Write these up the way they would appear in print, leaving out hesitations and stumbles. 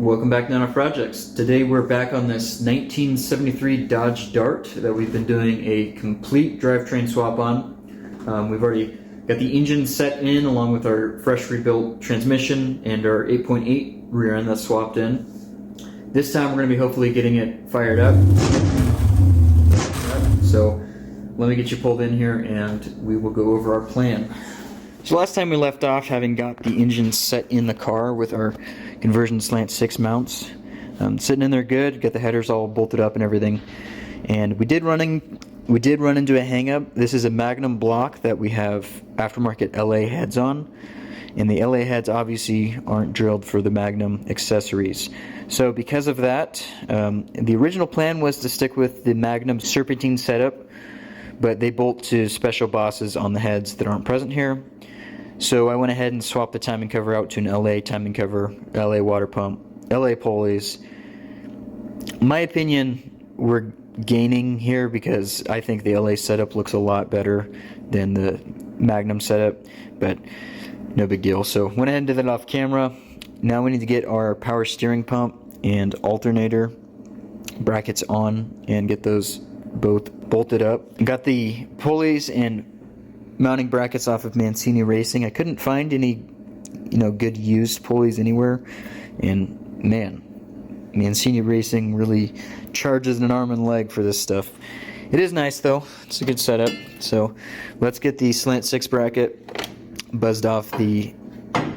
Welcome back to our projects. Today we're back on this 1973 Dodge Dart that we've been doing a complete drivetrain swap on. We've already got the engine set in along with our fresh rebuilt transmission and our 8.8 rear end that's swapped in. This time we're going to be hopefully getting it fired up. So let me get you pulled in here and we will go over our plan. So last time we left off having got the engine set in the car with our conversion slant 6 mounts. Sitting in there good, got the headers all bolted up and everything. And we did run into a hang-up. This is a Magnum block that we have aftermarket LA heads on. And the LA heads obviously aren't drilled for the Magnum accessories. So because of that, the original plan was to stick with the Magnum serpentine setup, but they bolt to special bosses on the heads that aren't present here. So I went ahead and swapped the timing cover out to an LA timing cover, LA water pump, LA pulleys. In my opinion, we're gaining here because I think the LA setup looks a lot better than the Magnum setup, but no big deal. So went ahead and did that off camera. Now we need to get our power steering pump and alternator brackets on and get those both bolted up. Got the pulleys and mounting brackets off of Mancini Racing. I couldn't find any, good used pulleys anywhere, and man, Mancini Racing really charges an arm and leg for this stuff. It is nice though. It's a good setup. So let's get the slant 6 bracket buzzed off the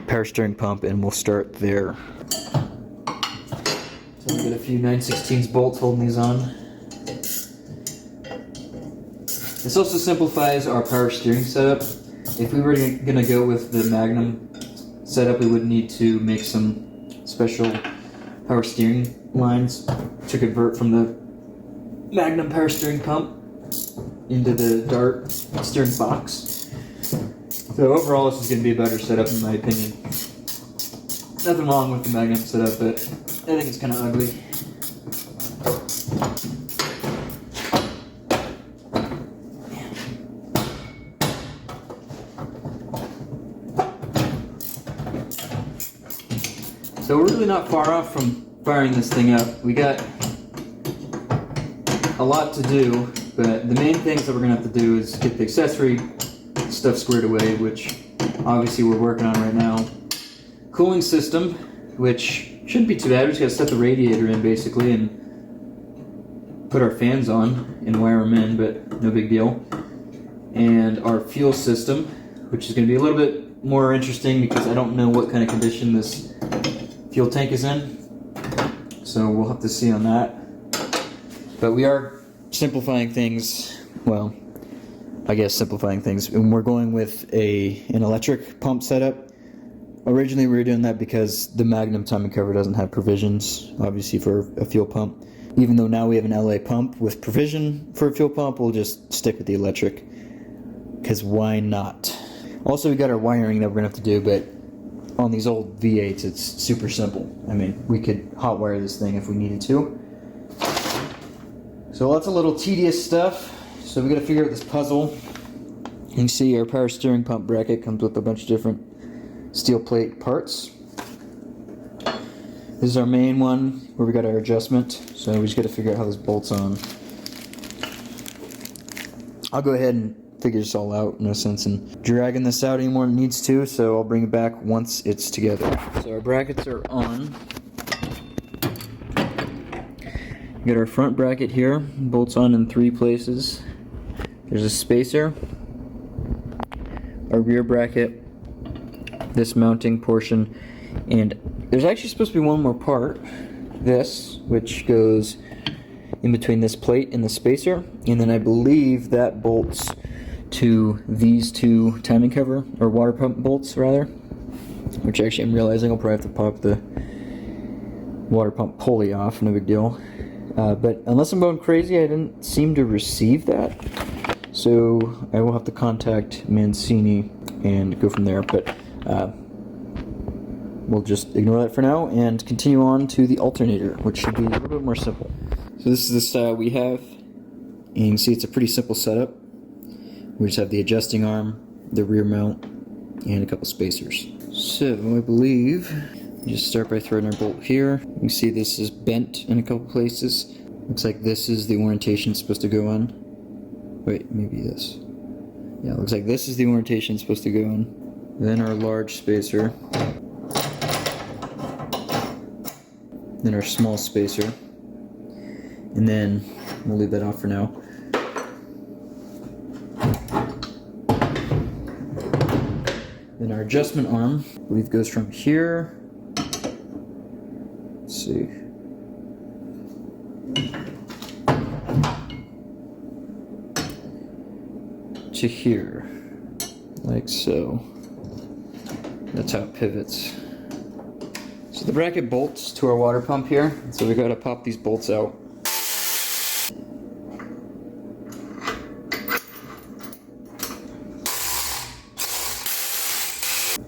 power steering pump, and we'll start there. So we got a few 9/16 bolts holding these on. This also simplifies our power steering setup. If we were going to go with the Magnum setup, we would need to make some special power steering lines to convert from the Magnum power steering pump into the Dart steering box. So overall, this is going to be a better setup in my opinion. Nothing wrong with the Magnum setup, but I think it's kind of ugly. So we're really not far off from firing this thing up. We got a lot to do, but the main things that we're going to have to do is get the accessory stuff squared away, which obviously we're working on right now. Cooling system, which shouldn't be too bad. We just got to set the radiator in basically and put our fans on and wire them in, but no big deal. And our fuel system, which is going to be a little bit more interesting because I don't know what kind of condition this fuel tank is in, so we'll have to see on that. But we are simplifying things, well, I guess simplifying things, and we're going with an electric pump setup. Originally we were doing that because the Magnum timing cover doesn't have provisions, obviously, for a fuel pump. Even though now we have an LA pump with provision for a fuel pump, we'll just stick with the electric, because why not? Also, we got our wiring that we're going to have to do, but on these old V8s, it's super simple. I mean, we could hot wire this thing if we needed to. So lots of little tedious stuff. So we got to figure out this puzzle. You can see our power steering pump bracket comes with a bunch of different steel plate parts. This is our main one where we got our adjustment. So we just got to figure out how this bolts on. I'll go ahead and figure this all out, no sense in dragging this out any more than it needs to, so I'll bring it back once it's together. So our brackets are on. We got our front bracket here, bolts on in 3 places. There's a spacer, our rear bracket, this mounting portion, and there's actually supposed to be one more part, this, which goes in between this plate and the spacer, and then I believe that bolts to these 2 timing cover, or water pump bolts rather, which actually I'm realizing I'll probably have to pop the water pump pulley off, no big deal. But unless I'm going crazy, I didn't seem to receive that, so I will have to contact Mancini and go from there, but we'll just ignore that for now and continue on to the alternator, which should be a little bit more simple. So this is the style we have, and you can see it's a pretty simple setup. We just have the adjusting arm, the rear mount, and a couple spacers. So I believe Just start by threading our bolt here. You can see this is bent in a couple places. Looks like this is the orientation it's supposed to go on. Wait, maybe this. Yeah, looks like this is the orientation it's supposed to go in. Then our large spacer. Then our small spacer. And then we'll leave that off for now. Then our adjustment arm, I believe, goes from here. Let's see. To here, like so. That's how it pivots. So the bracket bolts to our water pump here, so we gotta pop these bolts out.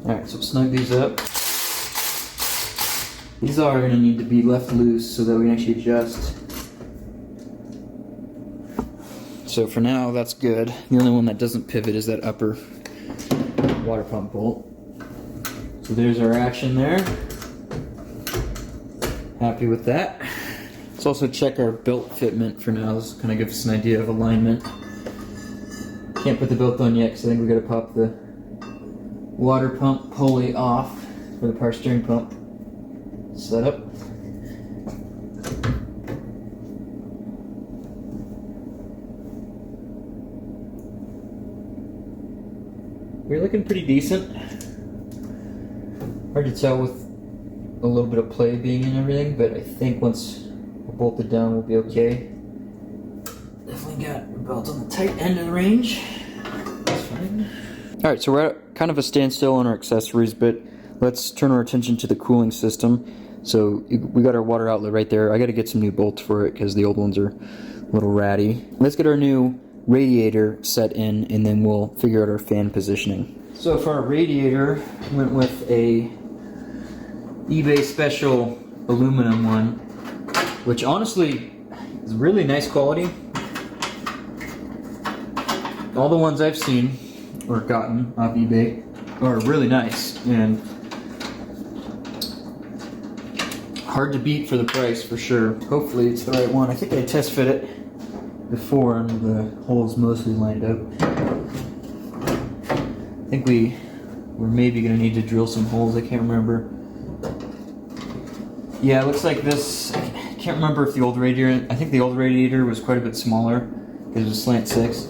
Alright, so snug these up. These are going to need to be left loose so that we can actually adjust. So for now, that's good. The only one that doesn't pivot is that upper water pump bolt. So there's our action there. Happy with that. Let's also check our belt fitment for now. This kind of gives us an idea of alignment. Can't put the belt on yet because I think we got to pop the water pump pulley off for the power steering pump setup. We're looking pretty decent. Hard to tell with a little bit of play being in everything, but I think once we're bolted down we'll be okay. Definitely got a belt on the tight end of the range. That's fine. Alright, so we're at kind of a standstill on our accessories, but let's turn our attention to the cooling system. So we got our water outlet right there. I got to get some new bolts for it because the old ones are a little ratty. Let's get our new radiator set in, and then we'll figure out our fan positioning. So for our radiator, went with a eBay special aluminum one, which honestly is really nice quality. All the ones I've seen or gotten off eBay are really nice and hard to beat for the price for sure. Hopefully it's the right one. I think I test fit it before and the holes mostly lined up. I think we're maybe going to need to drill some holes. I can't remember. Yeah, it looks like this. I can't remember if the old radiator, I think the old radiator was quite a bit smaller because it was slant 6.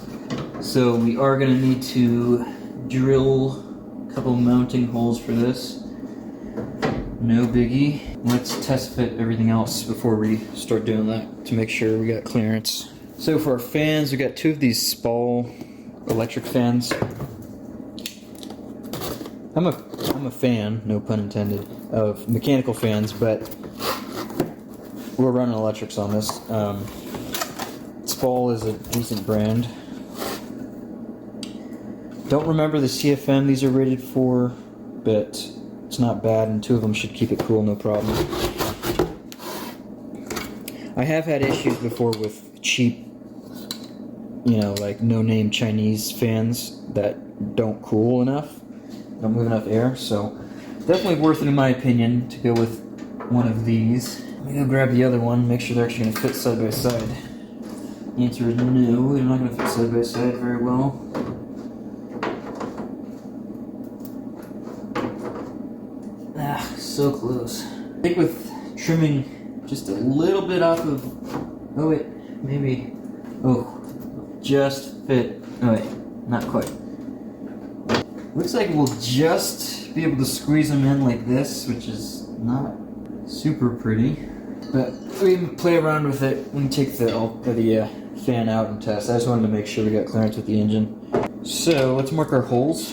So we are going to need to drill a couple mounting holes for this. No biggie. Let's test fit everything else before we start doing that to make sure we got clearance. So for our fans, we got 2 of these Spall electric fans. I'm a fan, no pun intended, of mechanical fans, but we're running electrics on this. Spall is a decent brand. Don't remember the CFM these are rated for, but it's not bad, and 2 of them should keep it cool, no problem. I have had issues before with cheap, like no-name Chinese fans that don't cool enough, don't move enough air, so definitely worth it in my opinion to go with one of these. Let me go grab the other one, make sure they're actually going to fit side by side. The answer is no, they're not going to fit side by side very well. So close. I think with trimming just a little bit off of, oh wait, maybe, oh, just fit, oh wait, not quite. Looks like we'll just be able to squeeze them in like this, which is not super pretty, but we can play around with it when we take the fan out and test. I just wanted to make sure we got clearance with the engine. So let's mark our holes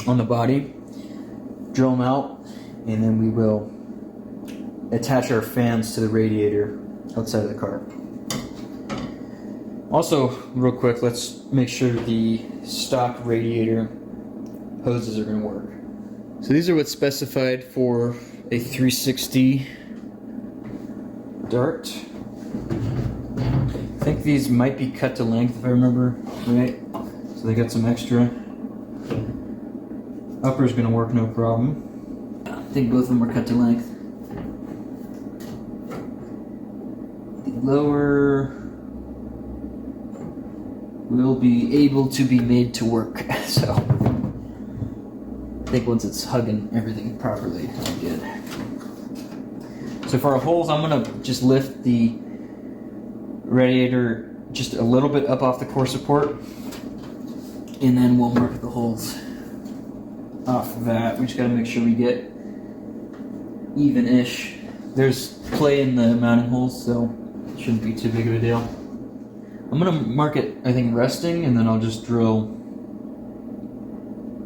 on the body, drill them out, and then we will attach our fans to the radiator outside of the car. Also, real quick, let's make sure the stock radiator hoses are going to work. So these are what's specified for a 360 dart. I think these might be cut to length if I remember right. So they got some extra. Upper's going to work no problem. think both of them are cut to length. The lower will be able to be made to work. So I think once it's hugging everything properly, I'm good. So for our holes, I'm gonna just lift the radiator just a little bit up off the core support, and then we'll mark the holes off of that. We just gotta make sure we get even-ish. There's play in the mounting holes, so it shouldn't be too big of a deal. I'm gonna mark it, I think, resting, and then I'll just drill,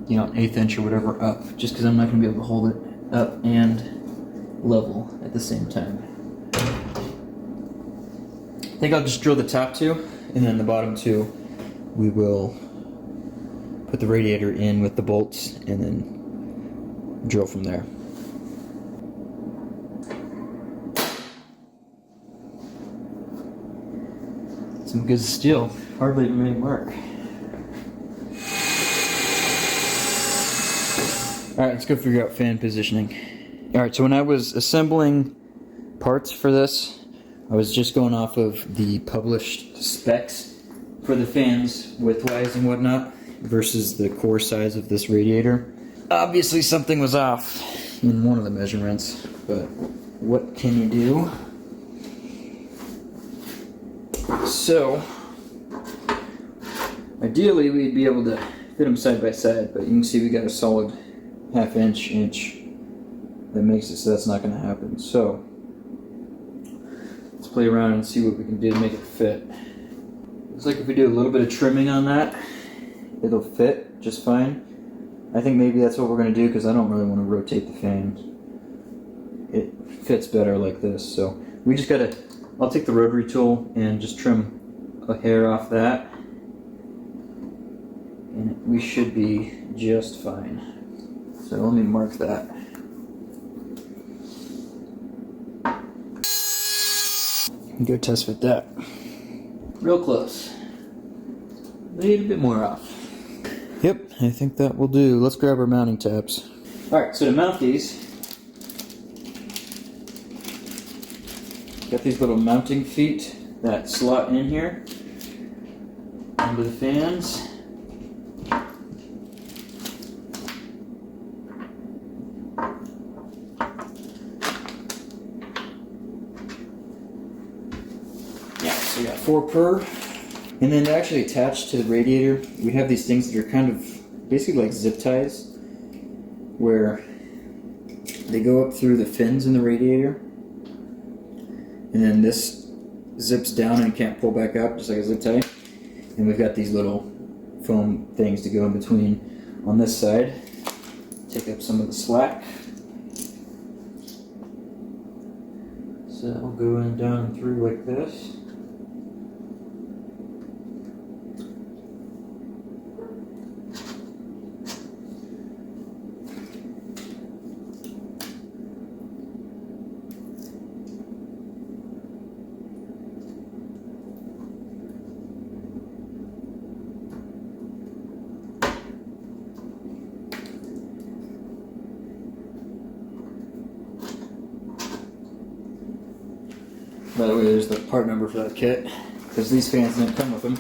you know, an 1/8 inch or whatever up, just because I'm not gonna be able to hold it up and level at the same time. I think I'll just drill the top two, and then the bottom two we will put the radiator in with the bolts and then drill from there. Some good steel, hardly even made mark. Alright, let's go figure out fan positioning. Alright, so when I was assembling parts for this, I was just going off of the published specs for the fans width-wise and whatnot versus the core size of this radiator. Obviously something was off in one of the measurements, but what can you do? So, ideally we'd be able to fit them side by side, but you can see we got a solid 1/2 inch that makes it so that's not going to happen. So, let's play around and see what we can do to make it fit. Looks like if we do a little bit of trimming on that, it'll fit just fine. I think maybe that's what we're going to do because I don't really want to rotate the fan. It fits better like this. So we just got to, I'll take the rotary tool and just trim a hair off that. And we should be just fine. So let me mark that. Go test fit that. Real close. Need a bit more off. Yep, I think that will do. Let's grab our mounting tabs. Alright, so to mount these, got these little mounting feet that slot in here under the fans. We got 4 per, and then actually attached to the radiator we have these things that are kind of basically like zip ties where they go up through the fins in the radiator, and then this zips down and can't pull back up just like a zip tie, and we've got these little foam things to go in between on this side, take up some of the slack. So I'll go in down and through like this. By the way, there's the part number for that kit, because these fans didn't come with them.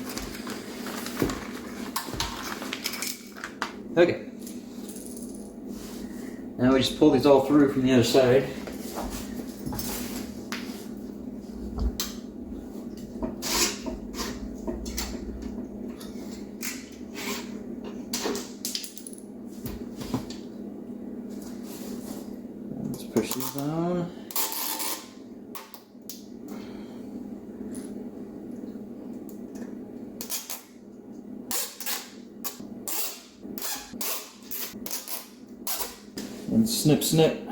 Okay. Now we just pull these all through from the other side. Let's push these down. And snip, snip.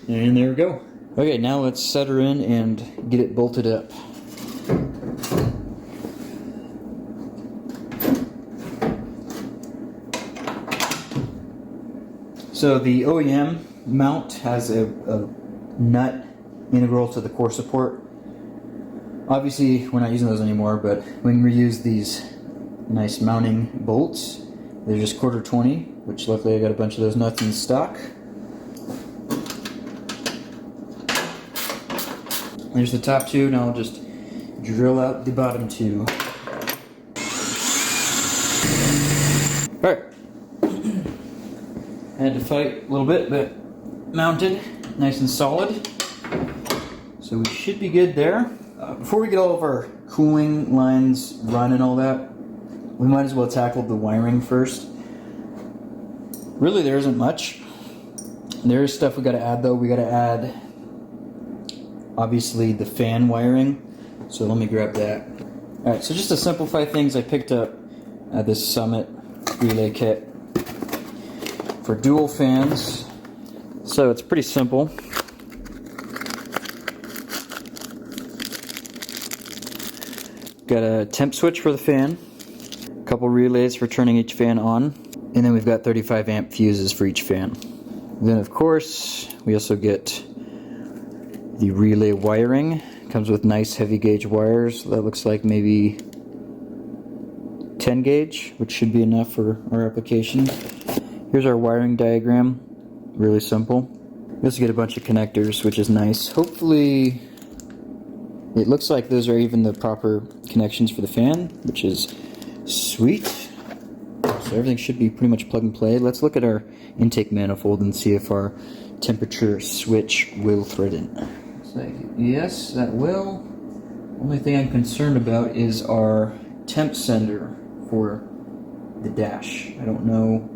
And there we go. Okay, now let's set her in and get it bolted up. So the OEM mount has a nut integral to the core support. Obviously, we're not using those anymore, but we can reuse these nice mounting bolts. They're just 1/4 which luckily I got a bunch of those nuts in stock. There's the top two, now I'll just drill out the bottom two. Alright. I had to fight a little bit, but mounted, nice and solid. So we should be good there. Before we get all of our cooling lines run and all that, we might as well tackle the wiring first. Really, there isn't much. There is stuff we got to add though. We got to add, obviously, the fan wiring. So let me grab that. Alright, so just to simplify things, I picked up this Summit relay kit for dual fans. So it's pretty simple. Got a temp switch for the fan, a couple relays for turning each fan on, and then we've got 35 amp fuses for each fan. Then of course we also get the relay wiring. Comes with nice heavy gauge wires. That looks like maybe 10 gauge, which should be enough for our application. Here's our wiring diagram, really simple. We also get a bunch of connectors, which is nice. Hopefully it looks like those are even the proper connections for the fan, which is sweet. So everything should be pretty much plug and play. Let's look at our intake manifold and see if our temperature switch will thread in. Looks like yes, that will. Only thing I'm concerned about is our temp sender for the dash. I don't know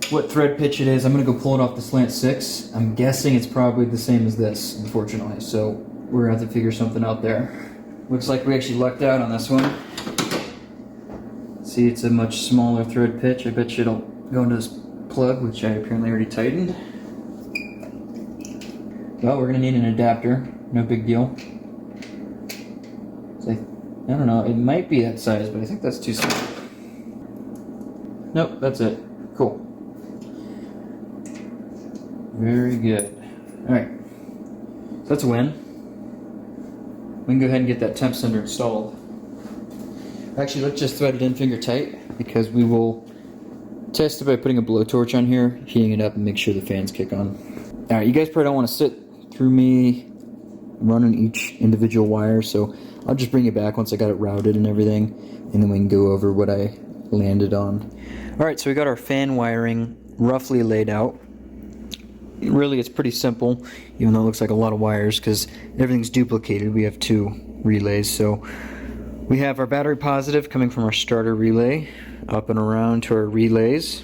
what thread pitch it is. I'm going to go pull it off the slant 6. I'm guessing it's probably the same as this, unfortunately. So we're going to have to figure something out there. Looks like we actually lucked out on this one. See, it's a much smaller thread pitch. I bet you it'll go into this plug, which I apparently already tightened. Well, we're going to need an adapter. No big deal. It's like, I don't know, it might be that size, but I think that's too small. Nope, that's it. Cool. Very good. Alright. So that's a win. We can go ahead and get that temp sender installed. Actually, let's just thread it in finger tight, because we will test it by putting a blowtorch on here, heating it up, and make sure the fans kick on. Alright, you guys probably don't want to sit through me running each individual wire, so I'll just bring it back once I got it routed and everything, and then we can go over what I landed on. Alright, so we got our fan wiring roughly laid out. Really, it's pretty simple, even though it looks like a lot of wires, because everything's duplicated. We have 2 relays, so we have our battery positive coming from our starter relay up and around to our relays.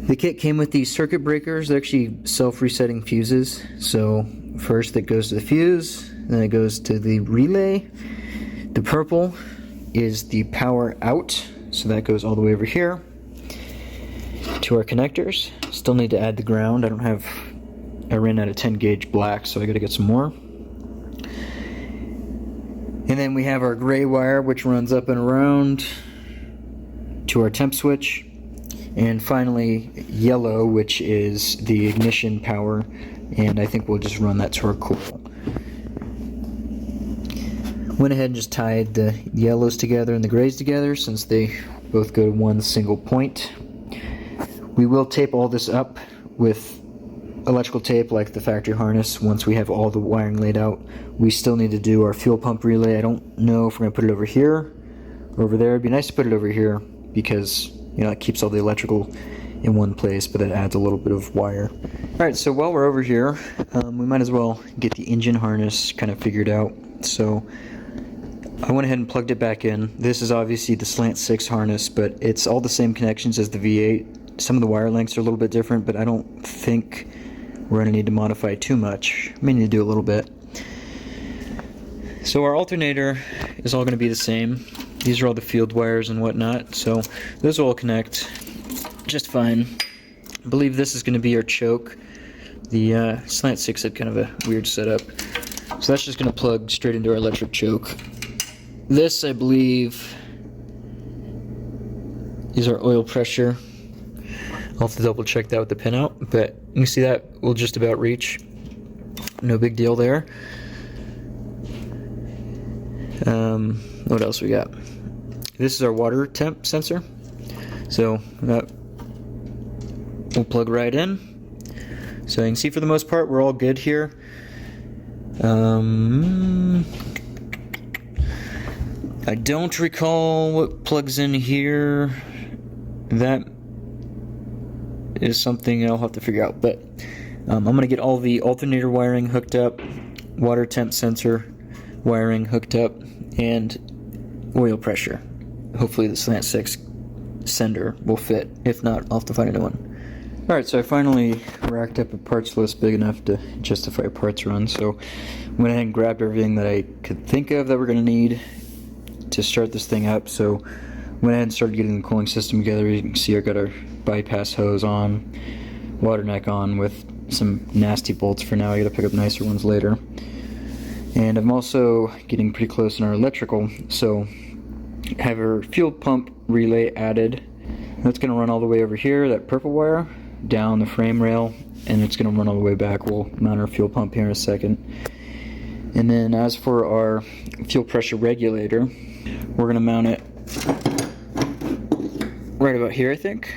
The kit came with these circuit breakers. They're actually self-resetting fuses. So first it goes to the fuse, then it goes to the relay. The purple is the power out, so that goes all the way over here to our connectors. Still need to add the ground. I ran out of 10 gauge black, so I gotta get some more. And then we have our gray wire, which runs up and around to our temp switch. And finally, yellow, which is the ignition power, and I think we'll just run that to our coil. Went ahead and just tied the yellows together and the grays together, since they both go to one single point. We will tape all this up with electrical tape like the factory harness once we have all the wiring laid out. We still need to do our fuel pump relay. I don't know if we're going to put it over here or over there. It'd be nice to put it over here because, you know, it keeps all the electrical in one place, but it adds a little bit of wire. Alright, so while we're over here, we might as well get the engine harness kind of figured out. So I went ahead and plugged it back in. This is obviously the slant 6 harness, but it's all the same connections as the V8. Some of the wire lengths are a little bit different, but I don't think we're going to need to modify too much. May need to do a little bit. So our alternator is all going to be the same. These are all the field wires and whatnot, so those will all connect just fine. I believe this is going to be our choke. The slant 6 had kind of a weird setup, so that's just going to plug straight into our electric choke. This, I believe, is our oil pressure. I'll have to double check that with the pinout, but you can see that will just about reach. No big deal there. What else we got? This is our water temp sensor. So that will plug right in. So you can see for the most part we're all good here. I don't recall what plugs in here. That is something I'll have to figure out, but I'm going to get all the alternator wiring hooked up, water temp sensor wiring hooked up, and oil pressure. Hopefully the Slant 6 sender will fit. If not, I'll have to find a new one. Alright, so I finally racked up a parts list big enough to justify a parts run, so went ahead and grabbed everything that I could think of that we're going to need to start this thing up. So went ahead and started getting the cooling system together. You can see I got our bypass hose on, water neck on with some nasty bolts for now. I gotta pick up nicer ones later. And I'm also getting pretty close in our electrical, so have our fuel pump relay added. That's gonna run all the way over here, that purple wire, down the frame rail, and it's gonna run all the way back. We'll mount our fuel pump here in a second. And then as for our fuel pressure regulator, we're gonna mount it right about here, I think.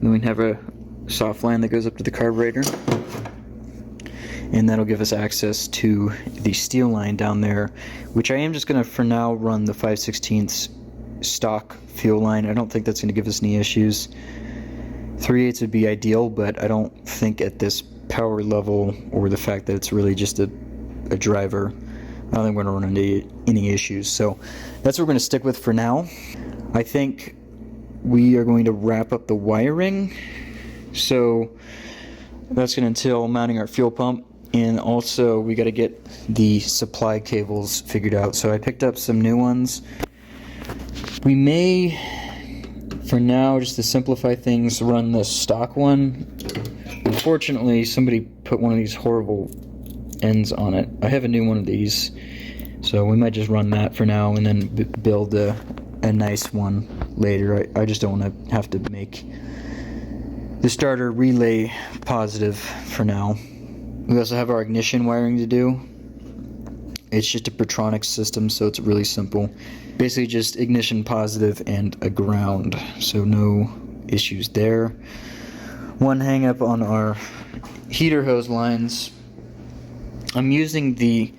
Then we have a soft line that goes up to the carburetor, and that'll give us access to the steel line down there, which I am just gonna for now run the 5/16 stock fuel line. I don't think that's gonna give us any issues. 3/8 would be ideal, but I don't think at this power level, or the fact that it's really just a driver, I don't think we're gonna run into any issues. So that's what we're gonna stick with for now. I think we are going to wrap up the wiring, so that's going to entail mounting our fuel pump, and also we got to get the supply cables figured out. So I picked up some new ones. We may, for now, just to simplify things, run the stock one. Unfortunately, somebody put one of these horrible ends on it. I have a new one of these, so we might just run that for now and then build a nice one later. I just don't want to have to make the starter relay positive for now. We also have our ignition wiring to do. It's just a Pertronics system, so it's really simple. Basically just ignition positive and a ground, so no issues there. One hang up on our heater hose lines. I'm using the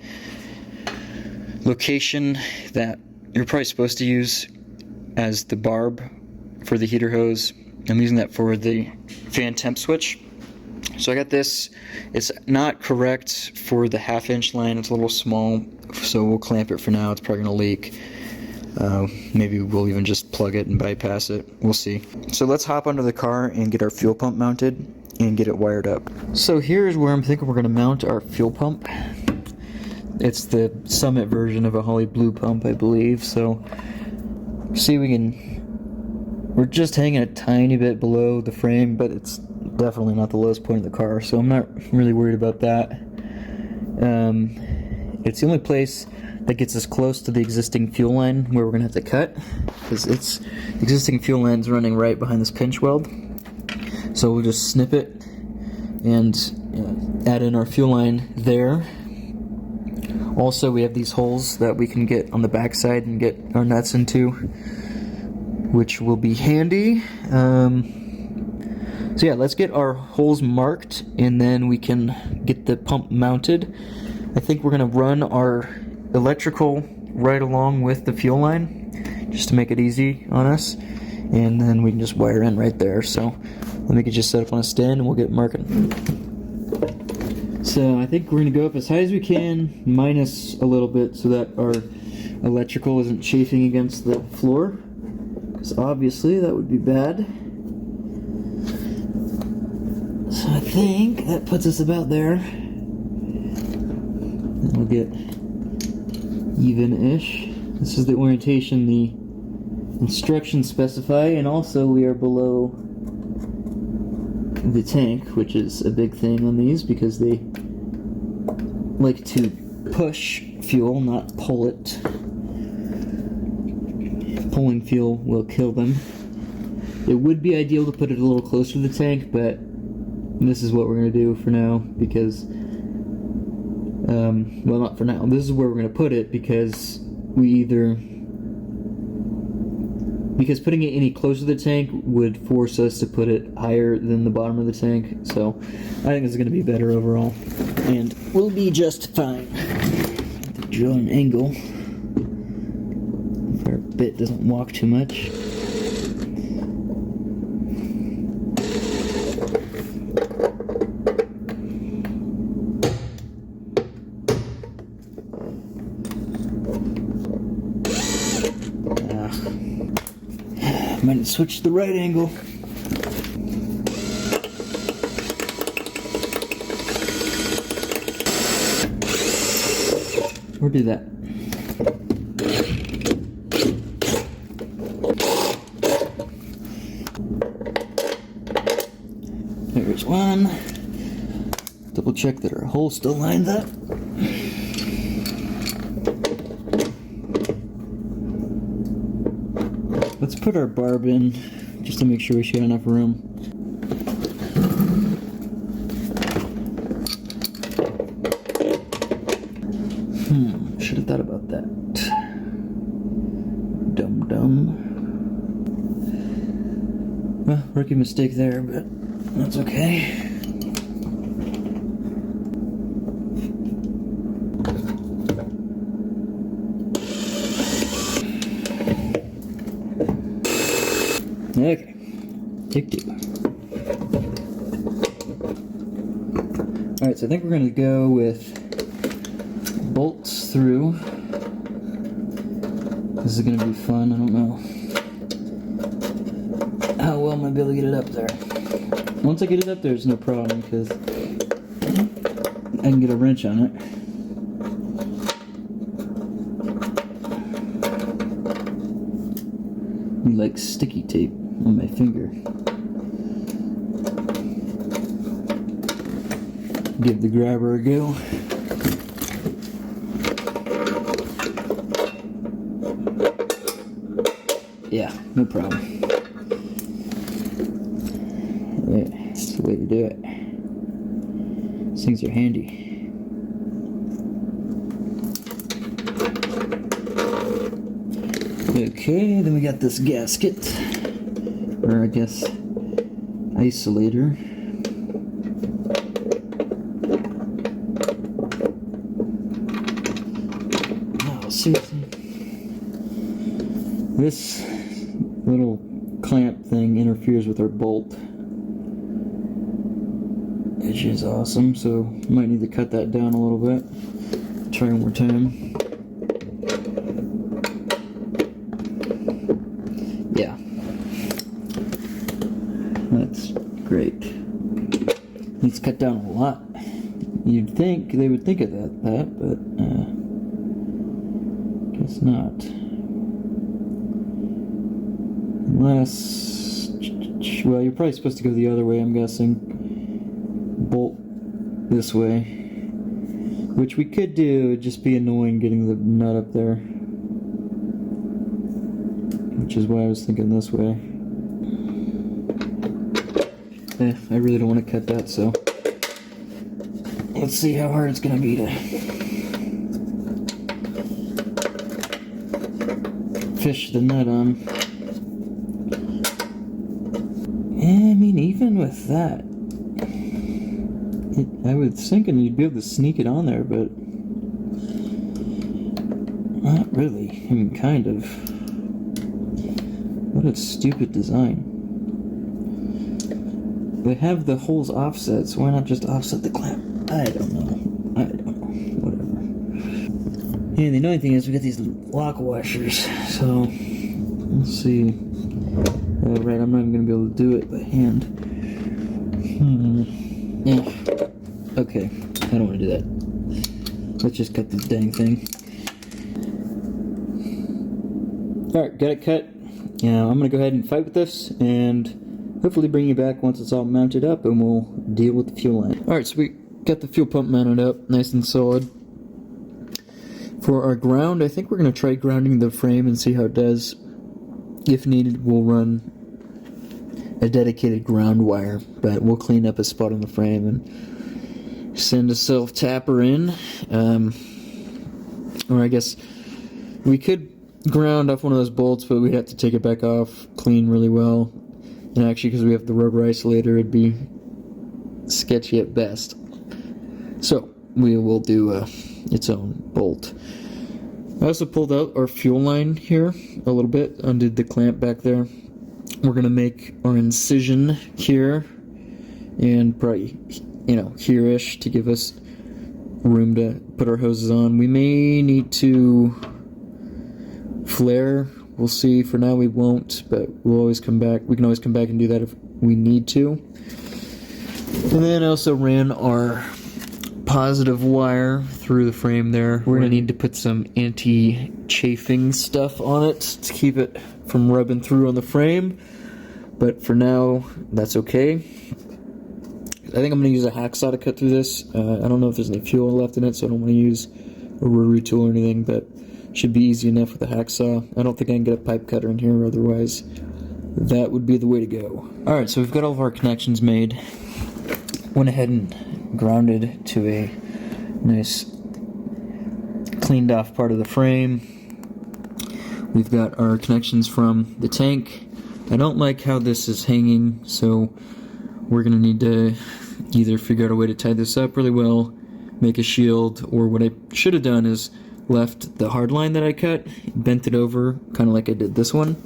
location that you're probably supposed to use as the barb for the heater hose. I'm using that for the fan temp switch. So I got this. It's not correct for the 1/2 inch line. It's a little small, so we'll clamp it for now. It's probably going to leak. Maybe we'll even just plug it and bypass it. We'll see. So let's hop under the car and get our fuel pump mounted and get it wired up. So here's where I'm thinking we're going to mount our fuel pump. It's the Summit version of a Holly Blue pump, I believe. So see, we're just hanging a tiny bit below the frame, but it's definitely not the lowest point of the car, so I'm not really worried about that. It's the only place that gets us close to the existing fuel line where we're gonna have to cut, because the existing fuel line's running right behind this pinch weld. So we'll just snip it and add in our fuel line there. Also, we have these holes that we can get on the back side and get our nuts into, which will be handy. So yeah, let's get our holes marked, and then we can get the pump mounted. I think we're going to run our electrical right along with the fuel line, just to make it easy on us, and then we can just wire in right there. So let me get you set up on a stand and we'll get marking. So I think we're going to go up as high as we can, minus a little bit, so that our electrical isn't chafing against the floor, because obviously that would be bad. So I think that puts us about there. And we'll get even-ish. This is the orientation the instructions specify, and also we are below the tank, which is a big thing on these because they like to push fuel, not pull it. Pulling fuel will kill them. It would be ideal to put it a little closer to the tank, but this is what we're going to do for now because, well, not for now. This is where we're going to put it because we either, because putting it any closer to the tank would force us to put it higher than the bottom of the tank, so I think this is going to be better overall, and we'll be just fine. Draw an angle if our bit doesn't walk too much. Might switch to the right angle. Or do that. There's one. Double check that our hole still lines up. Let's put our barb in just to make sure we got enough room. Should have thought about that. Dumb. Well, rookie mistake there, but that's okay. Okay, take two. Alright, so I think we're going to go with bolts through. This is going to be fun. I don't know how well I'm going to be able to get it up there. Once I get it up there, it's no problem because I can get a wrench on it. Like sticky tape on my finger. Give the grabber a go. Yeah, no problem. Yeah, that's the way to do it. These things are handy. Okay, then we got this gasket, or I guess isolator. Oh, seriously. This little clamp thing interferes with our bolt, which is awesome, so might need to cut that down a little bit. Try one more time. Yeah, that's great. It's cut down a lot. You'd think they would think of that, but guess not. Unless, well, you're probably supposed to go the other way, I'm guessing. Bolt this way, which we could do. It'd just be annoying getting the nut up there. Which is why I was thinking this way. I really don't want to cut that, so let's see how hard it's going to be to fish the nut on. I mean, even with that, I was thinking you'd be able to sneak it on there, but not really. I mean, kind of. What a stupid design. They have the holes offset, so why not just offset the clamp? I don't know. Whatever. And the annoying thing is we got these lock washers, so let's see. Right, I'm not even going to be able to do it by hand. Yeah. Okay, I don't want to do that. Let's just cut this dang thing. Alright, got it cut. Now I'm going to go ahead and fight with this and hopefully bring you back once it's all mounted up and we'll deal with the fuel line. Alright, so we got the fuel pump mounted up nice and solid. For our ground, I think we're going to try grounding the frame and see how it does. If needed, we'll run a dedicated ground wire, but we'll clean up a spot on the frame and send a self-tapper in. Or I guess We could ground off one of those bolts, but we'd have to take it back off, clean really well. And actually, because we have the rubber isolator, it'd be sketchy at best. So we will do its own bolt. I also pulled out our fuel line here a little bit, undid the clamp back there. We're gonna make our incision here, and probably, here-ish to give us room to put our hoses on. We may need to flare. We'll see. For now, we won't, but we'll always come back. We can always come back and do that if we need to. And then I also ran our positive wire through the frame there. We're gonna need to put some anti-chafing stuff on it to keep it from rubbing through on the frame, but for now that's okay. I think I'm gonna use a hacksaw to cut through this. I don't know if there's any fuel left in it, so I don't want to use a rotary tool or anything, but it should be easy enough with a hacksaw. I don't think I can get a pipe cutter in here, otherwise that would be the way to go. Alright, so we've got all of our connections made. Went ahead and grounded to a nice cleaned off part of the frame. We've got our connections from the tank. I don't like how this is hanging, so we're gonna need to either figure out a way to tie this up really well, make a shield, or what I should have done is left the hard line that I cut, bent it over, kind of like I did this one.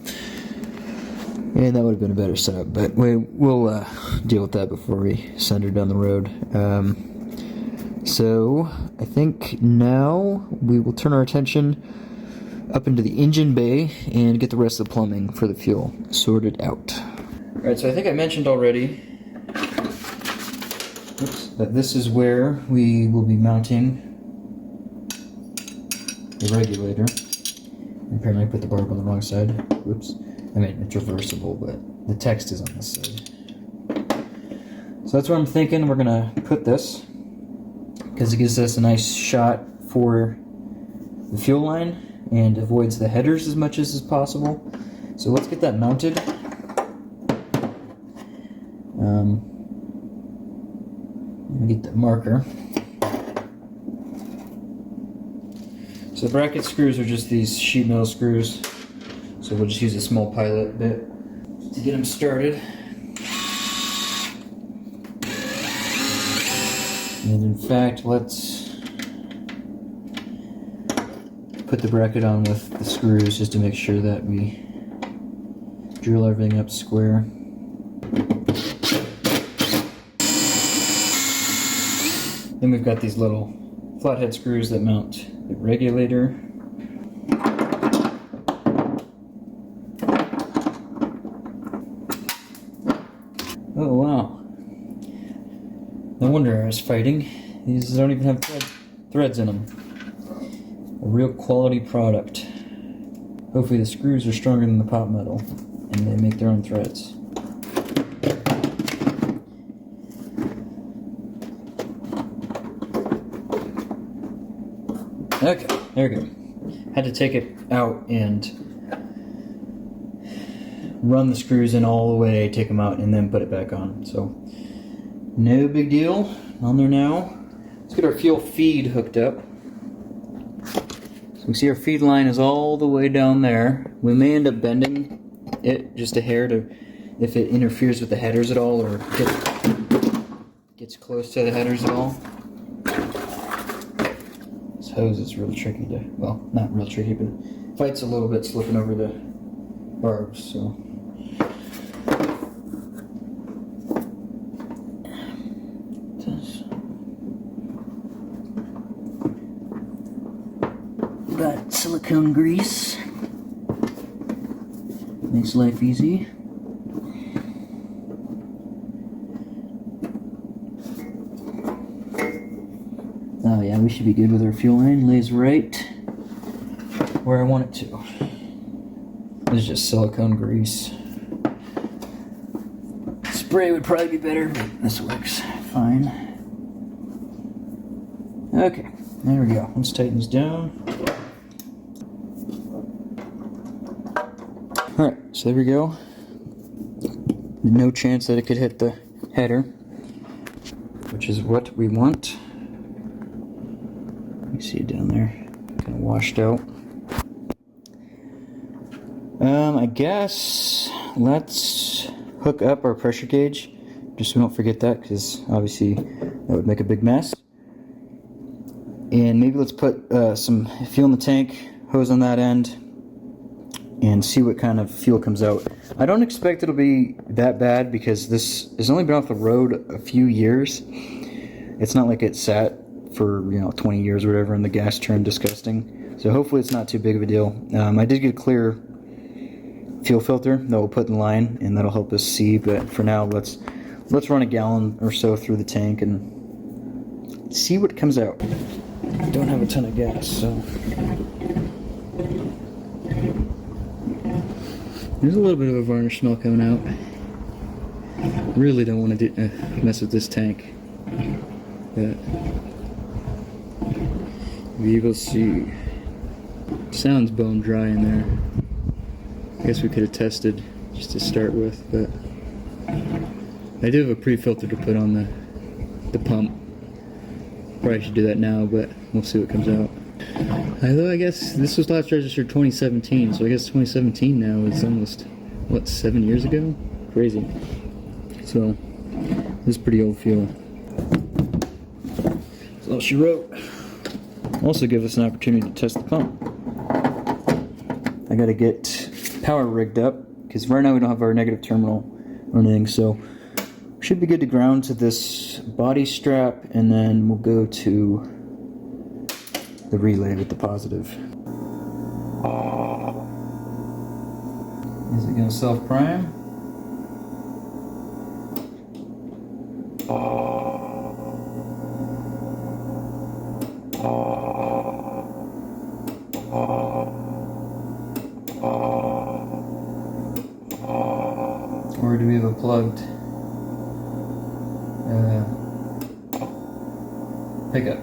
And that would have been a better setup, but we'll deal with that before we send her down the road. So I think now we will turn our attention up into the engine bay and get the rest of the plumbing for the fuel sorted out. Alright, so I think I mentioned already that this is where we will be mounting the regulator. Apparently I put the barb on the wrong side. Whoops. I mean, it's reversible, but the text is on this side. So that's what I'm thinking. We're gonna put this, because it gives us a nice shot for the fuel line and avoids the headers as much as is possible. So let's get that mounted. Let me get the marker. So the bracket screws are just these sheet metal screws. So we'll just use a small pilot bit to get them started. And in fact, let's put the bracket on with the screws just to make sure that we drill everything up square. Then we've got these little flathead screws that mount the regulator. Oh wow. No wonder I was fighting. These don't even have threads in them. A real quality product. Hopefully the screws are stronger than the pot metal and they make their own threads. Okay, there we go. Had to take it out and run the screws in all the way, take them out, and then put it back on. So, no big deal. On there now. Let's get our fuel feed hooked up. So we see our feed line is all the way down there. We may end up bending it just a hair to, if it interferes with the headers at all or gets close to the headers at all. This hose is real tricky to, well, not real tricky, but fights a little bit slipping over the barbs, so. Got silicone grease. Makes life easy. Oh yeah, we should be good with our fuel line. Lays right where I want it to. This is just silicone grease. Spray would probably be better, but this works fine. Okay, there we go. Let's tighten this down. Alright, so there we go. No chance that it could hit the header, which is what we want. You see it down there, kind of washed out. I guess let's hook up our pressure gauge, just so we don't forget that, because obviously that would make a big mess. And maybe let's put some fuel in the tank, hose on that end, and see what kind of fuel comes out. I don't expect it'll be that bad because this has only been off the road a few years. It's not like it sat for 20 years or whatever and the gas turned disgusting. So hopefully it's not too big of a deal. I did get a clear fuel filter that we'll put in line, and that'll help us see. But for now, let's run a gallon or so through the tank and see what comes out. I don't have a ton of gas, so there's a little bit of a varnish smell coming out. Really don't want to mess with this tank. But we will see. Sounds bone dry in there. I guess we could have tested just to start with, but I do have a pre-filter to put on the pump. Probably should do that now, but we'll see what comes out. Although I guess this was last registered 2017, so I guess 2017 now is almost, what, 7 years ago? Crazy. So, this is pretty old fuel. That's all she wrote. Also give us an opportunity to test the pump. I gotta get power rigged up, because right now we don't have our negative terminal or anything, so we should be good to ground to this body strap, and then we'll go to the relay with the positive. Is it gonna self-prime? Or do we have a plugged pickup?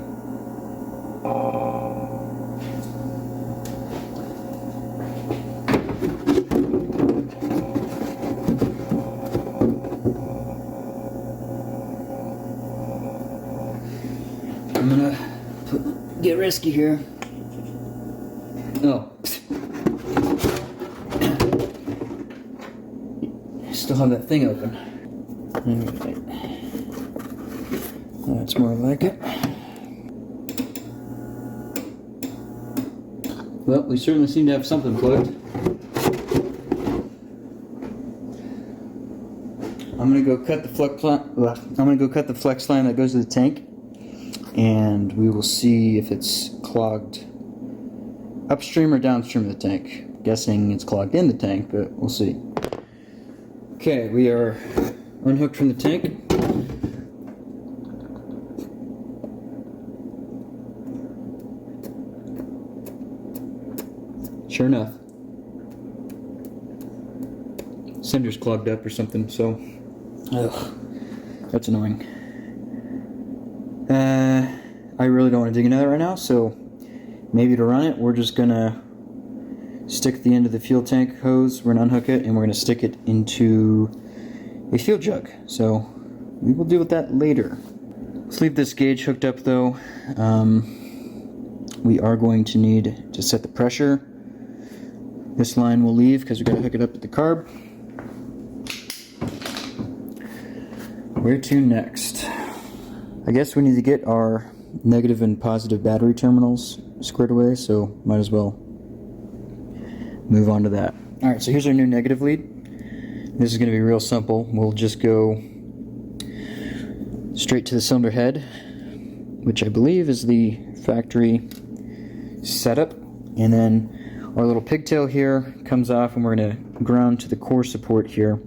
I'm gonna get risky here. Oh. Still have that thing open. Alright. That's more like it. Well, we certainly seem to have something plugged. I'm gonna go cut the flex line that goes to the tank, and we will see if it's clogged upstream or downstream of the tank. I'm guessing it's clogged in the tank, but we'll see. Okay, we are unhooked from the tank. Sure enough, cinder's clogged up or something, so that's annoying. I really don't want to dig into that right now, so maybe to run it, we're just gonna stick the end of the fuel tank hose, we're gonna unhook it, and we're gonna stick it into a fuel jug. So we will deal with that later. Let's leave this gauge hooked up though. We are going to need to set the pressure. This line will leave because we're gonna hook it up with the carb. Where to next? I guess we need to get our negative and positive battery terminals squared away, so might as well move on to that. Alright, so here's our new negative lead. This is going to be real simple. We'll just go straight to the cylinder head, which I believe is the factory setup, and then our little pigtail here comes off, and we're going to ground to the core support here,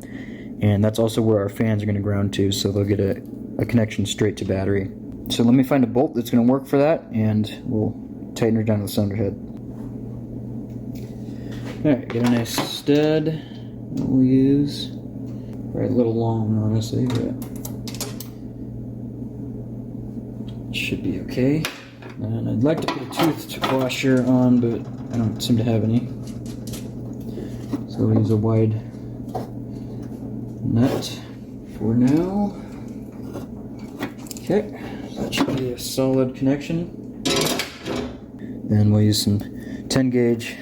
and that's also where our fans are going to ground to, so they'll get a connection straight to battery. So let me find a bolt that's going to work for that, and we'll tighten her down to the cylinder head. Alright, get a nice stud that we'll use. Right, a little long, honestly, but it should be okay. And I'd like to put a tooth washer on, but I don't seem to have any. So we'll use a wide nut for now. Okay, that should be a solid connection. Then we'll use some 10 gauge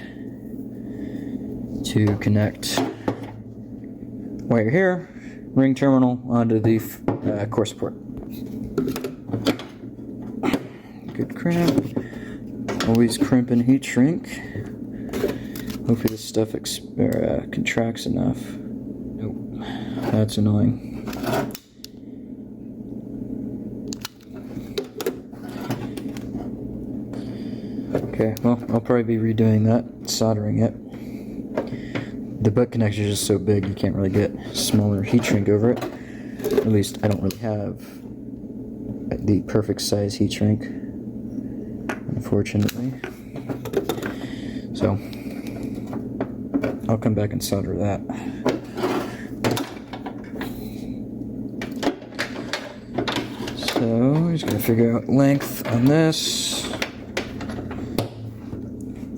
to connect wire here, ring terminal onto the core support. Good crimp. Always crimp and heat shrink. Hopefully this stuff contracts enough. Nope, that's annoying. Okay, well, I'll probably be redoing that, soldering it. The butt connector is just so big you can't really get smaller heat shrink over it. At least I don't really have the perfect size heat shrink, unfortunately. So I'll come back and solder that. So I'm just gonna figure out length on this.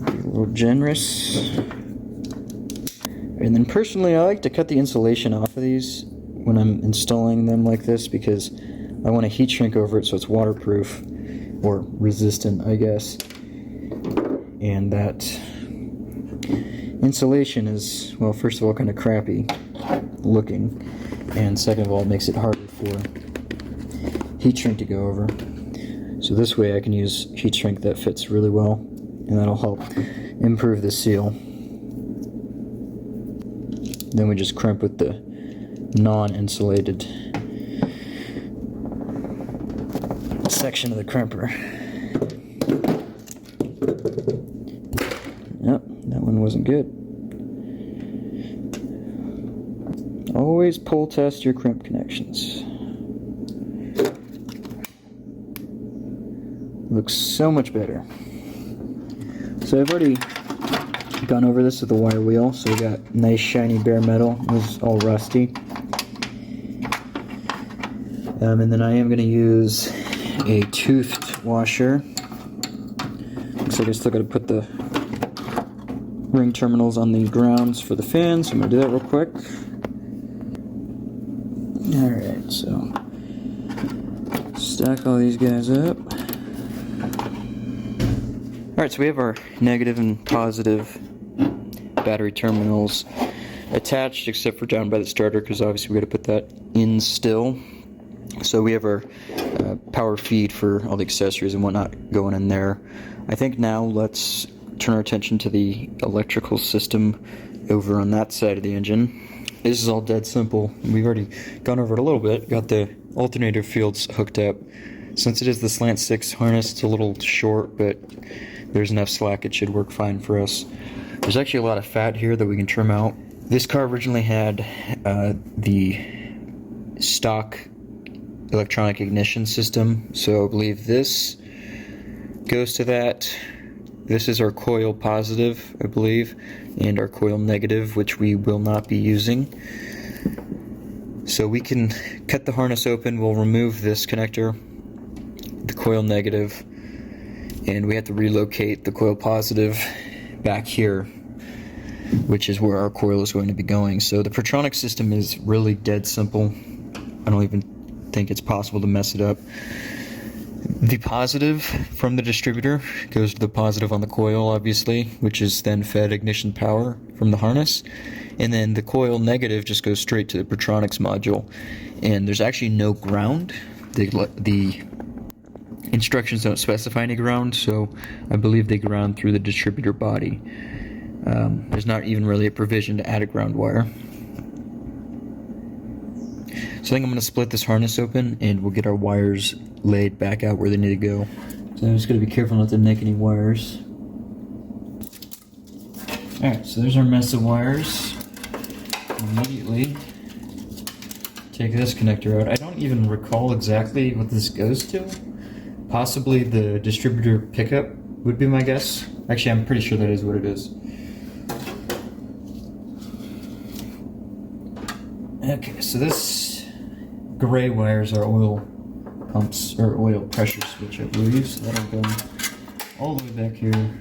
Be a little generous. And then personally, I like to cut the insulation off of these when I'm installing them like this because I want to heat shrink over it so it's waterproof or resistant, I guess. And that insulation is, well, first of all, kind of crappy looking, and second of all, it makes it harder for heat shrink to go over. So this way I can use heat shrink that fits really well, and that'll help improve the seal. Then we just crimp with the non-insulated section of the crimper. Yep, that one wasn't good. Always pull test your crimp connections. Looks so much better. So I've already gone over this with the wire wheel, so we got nice shiny bare metal. It was all rusty. And then I am going to use a toothed washer. Looks like I still got to put the ring terminals on the grounds for the fans, so I'm going to do that real quick. Alright, so stack all these guys up. Alright, so we have our negative and positive battery terminals attached, except for down by the starter, because obviously we got to put that in still. So we have our power feed for all the accessories and whatnot going in there. I think now let's turn our attention to the electrical system over on that side of the engine. This is all dead simple. We've already gone over it a little bit. Got the alternator fields hooked up. Since it is the slant 6 harness, it's a little short, but there's enough slack, it should work fine for us. There's actually a lot of fat here that we can trim out. This car originally had the stock electronic ignition system, so I believe this goes to that. This is our coil positive, I believe, and our coil negative, which we will not be using. So we can cut the harness open, we'll remove this connector, the coil negative, and we have to relocate the coil positive back here, which is where our coil is going to be going. So the Protronic system is really dead simple. I don't even think it's possible to mess it up. The positive from the distributor goes to the positive on the coil, obviously, which is then fed ignition power from the harness. And then the coil negative just goes straight to the Protronics module. And there's actually no ground. The instructions don't specify any ground, so I believe they ground through the distributor body. There's not even really a provision to add a ground wire. So I think I'm going to split this harness open and we'll get our wires laid back out where they need to go. So I'm just going to be careful not to nick any wires. Alright, so there's our mess of wires. Immediately take this connector out. I don't even recall exactly what this goes to. Possibly the distributor pickup would be my guess. Actually, I'm pretty sure that is what it is. Okay, so this gray wire is our oil pumps, or oil pressure switch, I believe. So that'll go all the way back here.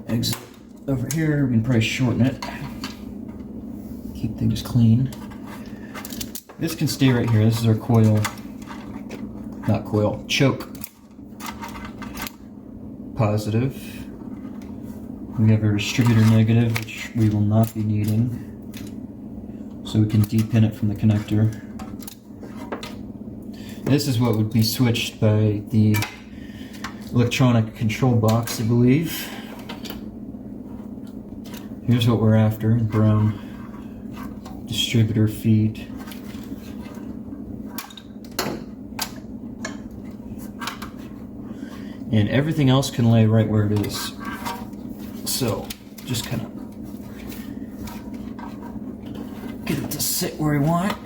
Exit over here. We can probably shorten it. Keep things clean. This can stay right here. This is our coil. Not coil, choke positive. We have a distributor negative, which we will not be needing. So we can depin it from the connector. This is what would be switched by the electronic control box, I believe. Here's what we're after, brown distributor feed. And everything else can lay right where it is. So, just kind of get it to sit where we want.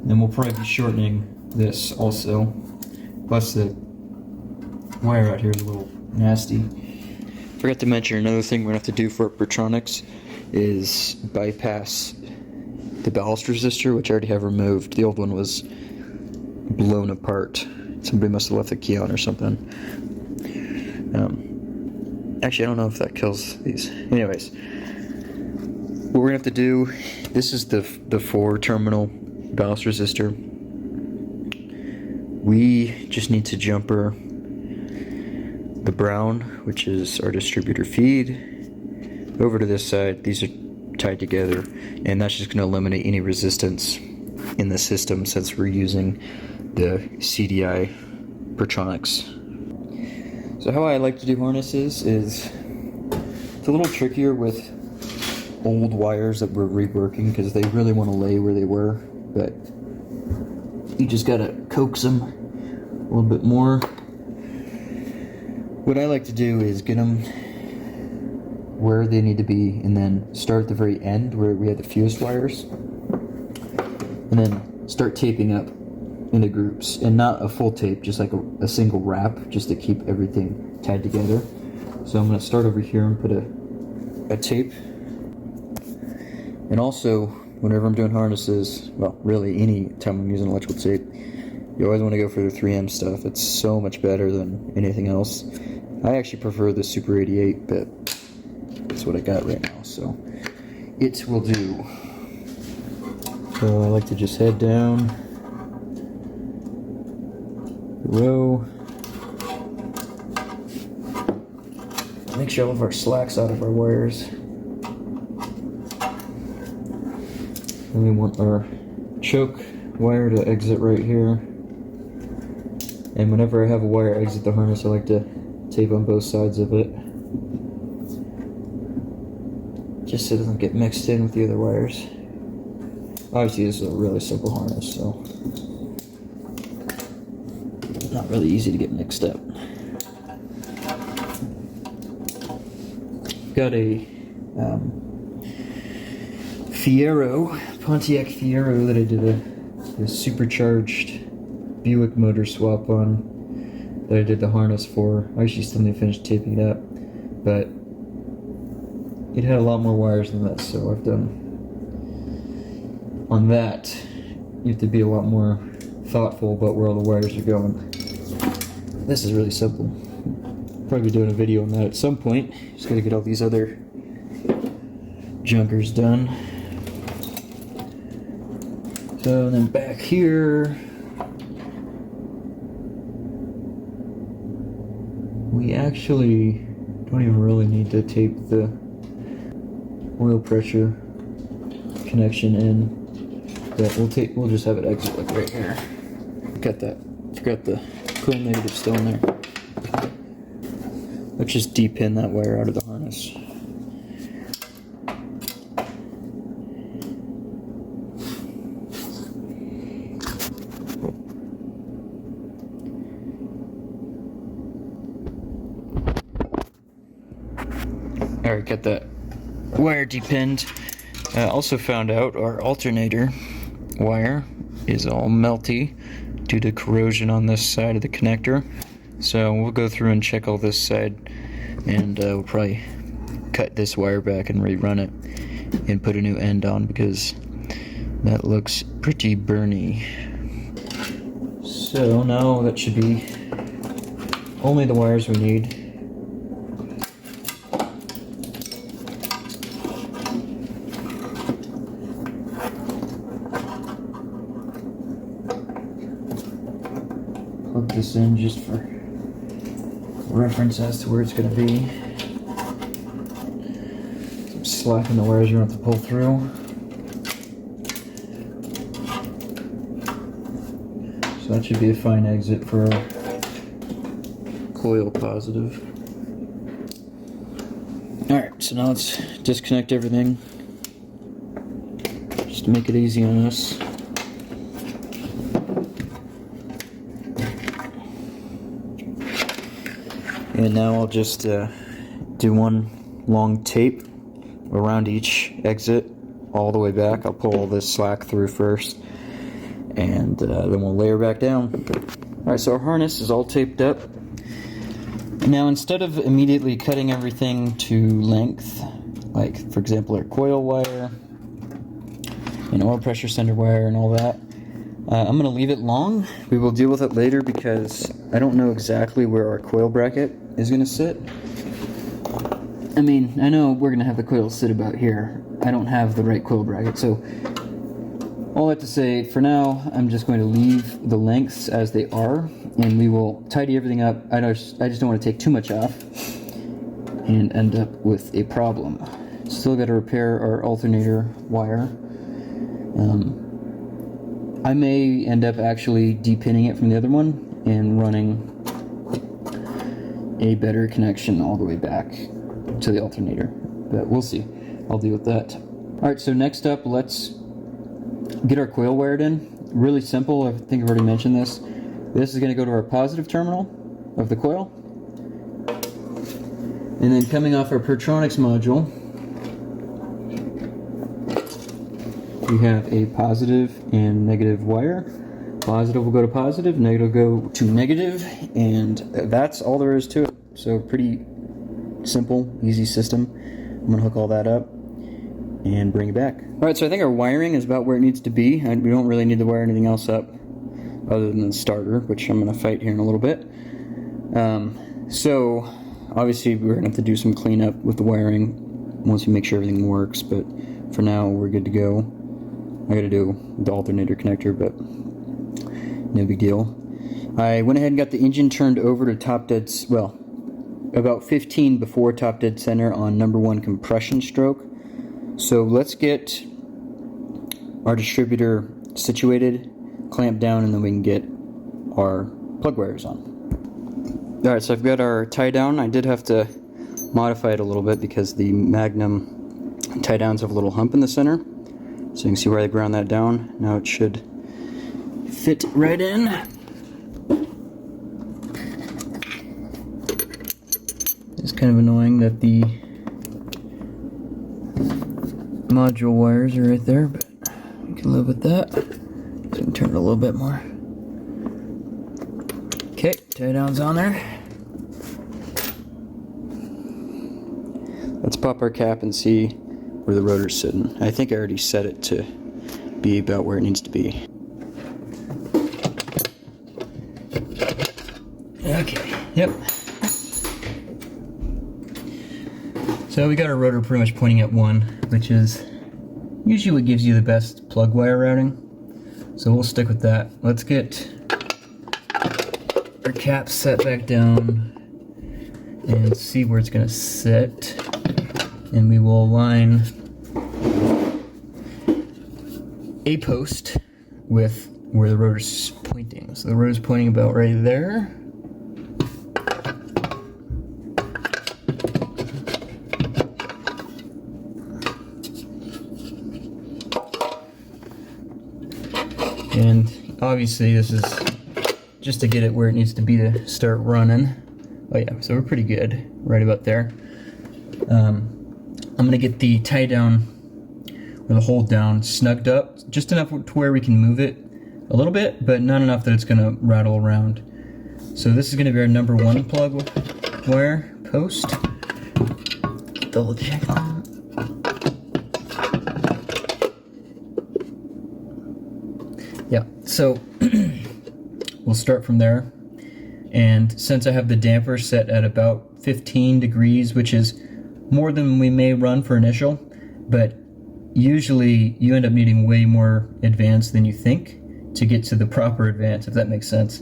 Then we'll probably be shortening this also. Plus the wire out here is a little nasty. Forgot to mention another thing we're gonna have to do for our Pertronics is bypass the ballast resistor, which I already have removed. The old one was blown apart. Somebody must have left the key on or something. Actually, I don't know if that kills these. Anyways, what we're gonna have to do, this is the 4-terminal ballast resistor. We just need to jumper the brown, which is our distributor feed, over to this side. These are tied together, and that's just going to eliminate any resistance in the system since we're using the CDI Pertronics. So how I like to do harnesses is it's a little trickier with old wires that we're reworking because they really want to lay where they were, but you just gotta coax them a little bit more. What I like to do is get them where they need to be and then start at the very end where we have the fused wires and then start taping up into groups, and not a full tape, just like a single wrap, just to keep everything tied together. So I'm going to start over here and put a tape. And also, whenever I'm doing harnesses, well, really any time I'm using electrical tape, you always want to go for the 3M stuff. It's so much better than anything else. I actually prefer the Super 88, but that's what I got right now, so it will do. So I like to just head down the row, make sure all of our slack's out of our wires. And we want our choke wire to exit right here. And whenever I have a wire exit the harness, I like to tape on both sides of it, just so it doesn't get mixed in with the other wires. Obviously this is a really simple harness, so not really easy to get mixed up. Got a Pontiac Fiero that I did a supercharged Buick motor swap on, that I did the harness for. I actually still need to finish taping it up, but it had a lot more wires than this, so I've done on that. You have to be a lot more thoughtful about where all the wires are going. This is really simple. Probably be doing a video on that at some point. Just gotta get all these other junkers done. So then back here, we actually don't even really need to tape the oil pressure connection in, but we'll just have it exit like right here. Forgot the coil negative still in there. Let's just depin that wire out of the harness. Alright, got that wire depinned. Also found out our alternator wire is all melty due to corrosion on this side of the connector. So we'll go through and check all this side, and we'll probably cut this wire back and rerun it and put a new end on because that looks pretty burny. So now that should be only the wires we need. this in just for reference as to where it's going to be. Some slack in the wires you don't have to pull through. So that should be a fine exit for a coil positive. Alright, so now let's disconnect everything, just to make it easy on us. And now I'll just do one long tape around each exit all the way back. I'll pull all this slack through first, and then we'll layer back down. Alright, so our harness is all taped up. Now, instead of immediately cutting everything to length, like for example our coil wire and oil pressure sender wire and all that, I'm going to leave it long. We will deal with it later because I don't know exactly where our coil bracket is going to sit. I mean, I know we're going to have the coil sit about here. I don't have the right coil bracket, so all I have to say, for now, I'm just going to leave the lengths as they are, and we will tidy everything up. I just don't want to take too much off and end up with a problem. Still got to repair our alternator wire. I may end up actually depinning it from the other one and running a better connection all the way back to the alternator, but we'll see. I'll deal with that. Alright, so next up, let's get our coil wired in. Really simple. I think I've already mentioned this. This is going to go to our positive terminal of the coil, and then coming off our Pertronics module, we have a positive and negative wire. Positive will go to positive, negative will go to negative, and that's all there is to it. So pretty simple, easy system. I'm going to hook all that up and bring it back. Alright, so I think our wiring is about where it needs to be. We don't really need to wire anything else up other than the starter, which I'm going to fight here in a little bit. So obviously we're going to have to do some cleanup with the wiring once we make sure everything works, but for now we're good to go. I got to do the alternator connector, but no big deal. I went ahead and got the engine turned over to top dead, well, about 15 before top dead center on number 1 compression stroke. So let's get our distributor situated, clamped down, and then we can get our plug wires on. Alright, so I've got our tie down. I did have to modify it a little bit because the Magnum tie downs have a little hump in the center. So you can see where I ground that down. Now it should fit right in. It's kind of annoying that the module wires are right there, but we can live with that. So we can turn it a little bit more. Okay, tie downs on there. Let's pop our cap and see where the rotor's sitting. I think I already set it to be about where it needs to be. Okay, yep. So we got our rotor pretty much pointing at 1, which is usually what gives you the best plug wire routing. So we'll stick with that. Let's get our cap set back down and see where it's going to sit. And we will align a post with where the rotor's pointing. So the rotor's pointing about right there. And obviously this is just to get it where it needs to be to start running. Oh yeah, so we're pretty good right about there. I'm going to get the tie down, or the hold down, snugged up, just enough to where we can move it a little bit, but not enough that it's going to rattle around. So this is going to be our number 1 plug wire post. Double check that. Yeah, so we'll start from there. And since I have the damper set at about 15 degrees, which is more than we may run for initial, but usually you end up needing way more advance than you think to get to the proper advance, if that makes sense.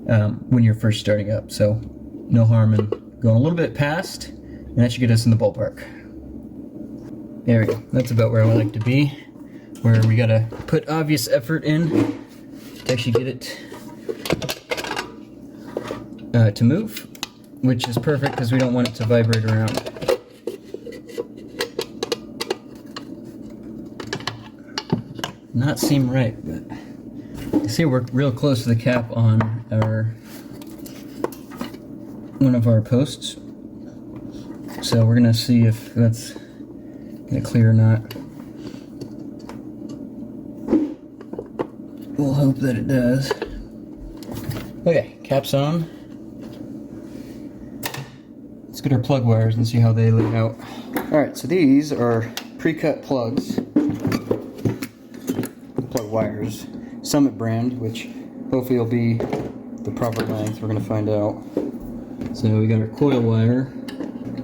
when you're first starting up. So no harm in going a little bit past, and that should get us in the ballpark. There we go. That's about where I would like to be, where we gotta put obvious effort in to actually get it to move, which is perfect because we don't want it to vibrate around. Not seem right, but you see we're real close to the cap on one of our posts. So we're gonna see if that's gonna clear or not. We'll hope that it does. Okay, cap's on. Let's get our plug wires and see how they lay out. Alright, so these are pre-cut plugs. Plug wires. Summit brand, which hopefully will be the proper length. We're going to find out. So we got our coil wire,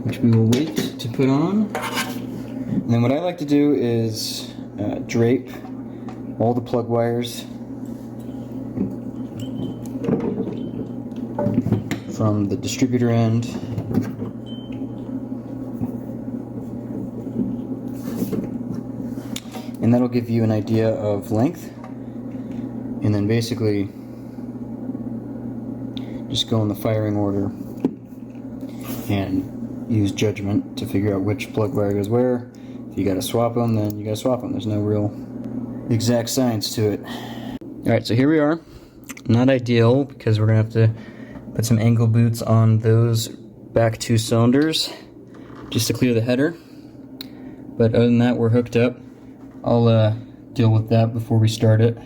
which we will wait to put on. And then what I like to do is drape all the plug wires from the distributor end and that'll give you an idea of length, and then basically just go in the firing order and use judgment to figure out which plug wire goes where. If you gotta swap them, then you gotta swap them. There's no real exact science to it. Alright, so here we are. Not ideal because we're gonna have to put some angle boots on those back two cylinders just to clear the header. But other than that, we're hooked up. I'll deal with that before we start it.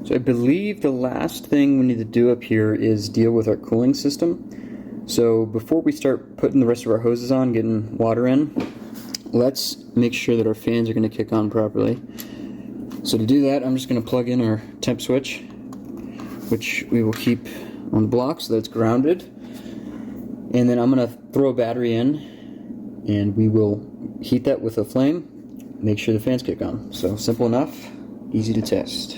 So I believe the last thing we need to do up here is deal with our cooling system. So before we start putting the rest of our hoses on, getting water in, let's make sure that our fans are going to kick on properly. So to do that, I'm just going to plug in our temp switch, which we will keep on the block so that it's grounded. And then I'm going to throw a battery in, and we will heat that with a flame. Make sure the fans kick on. So simple enough, easy to test.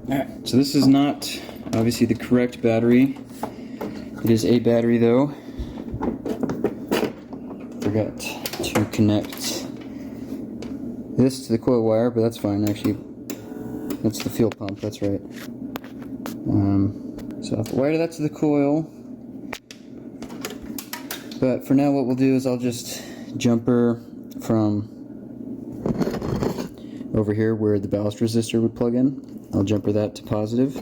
Alright, so this is not obviously the correct battery. It is a battery though. Forgot to connect this to the coil wire, but that's fine actually. That's the fuel pump, that's right. So I'll wire that to the coil. But for now what we'll do is I'll just jumper from over here where the ballast resistor would plug in. I'll jumper that to positive,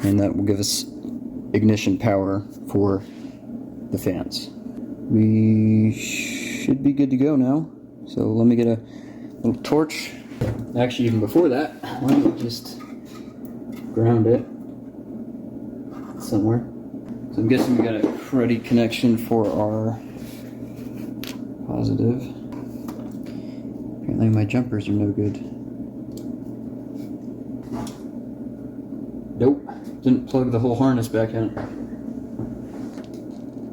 and that will give us ignition power for the fans. We should be good to go now. So let me get a little torch. Actually, even before that, why don't we just ground it somewhere. So I'm guessing we got a cruddy connection for our positive. Apparently my jumpers are no good. Nope, didn't plug the whole harness back in.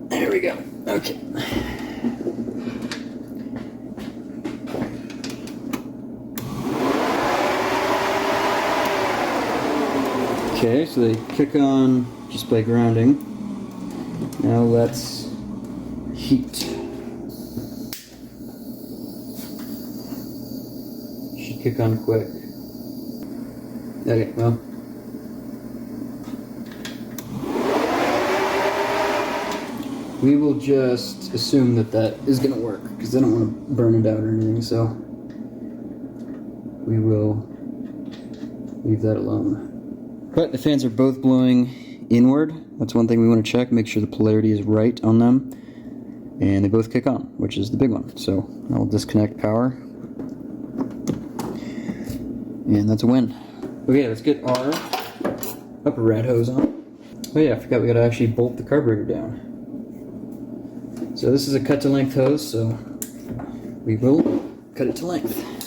There we go. Okay. Okay, so they kick on just by grounding. Now let's heat. Should kick on quick. Okay, well. We will just assume that that is going to work, because I don't want to burn it out or anything, so we will leave that alone. But the fans are both blowing inward. That's one thing we want to check, make sure the polarity is right on them. And they both kick on, which is the big one. So I'll disconnect power. And that's a win. Okay, let's get our upper rad hose on. Oh yeah, I forgot we got to actually bolt the carburetor down. So this is a cut to length hose, so we will cut it to length.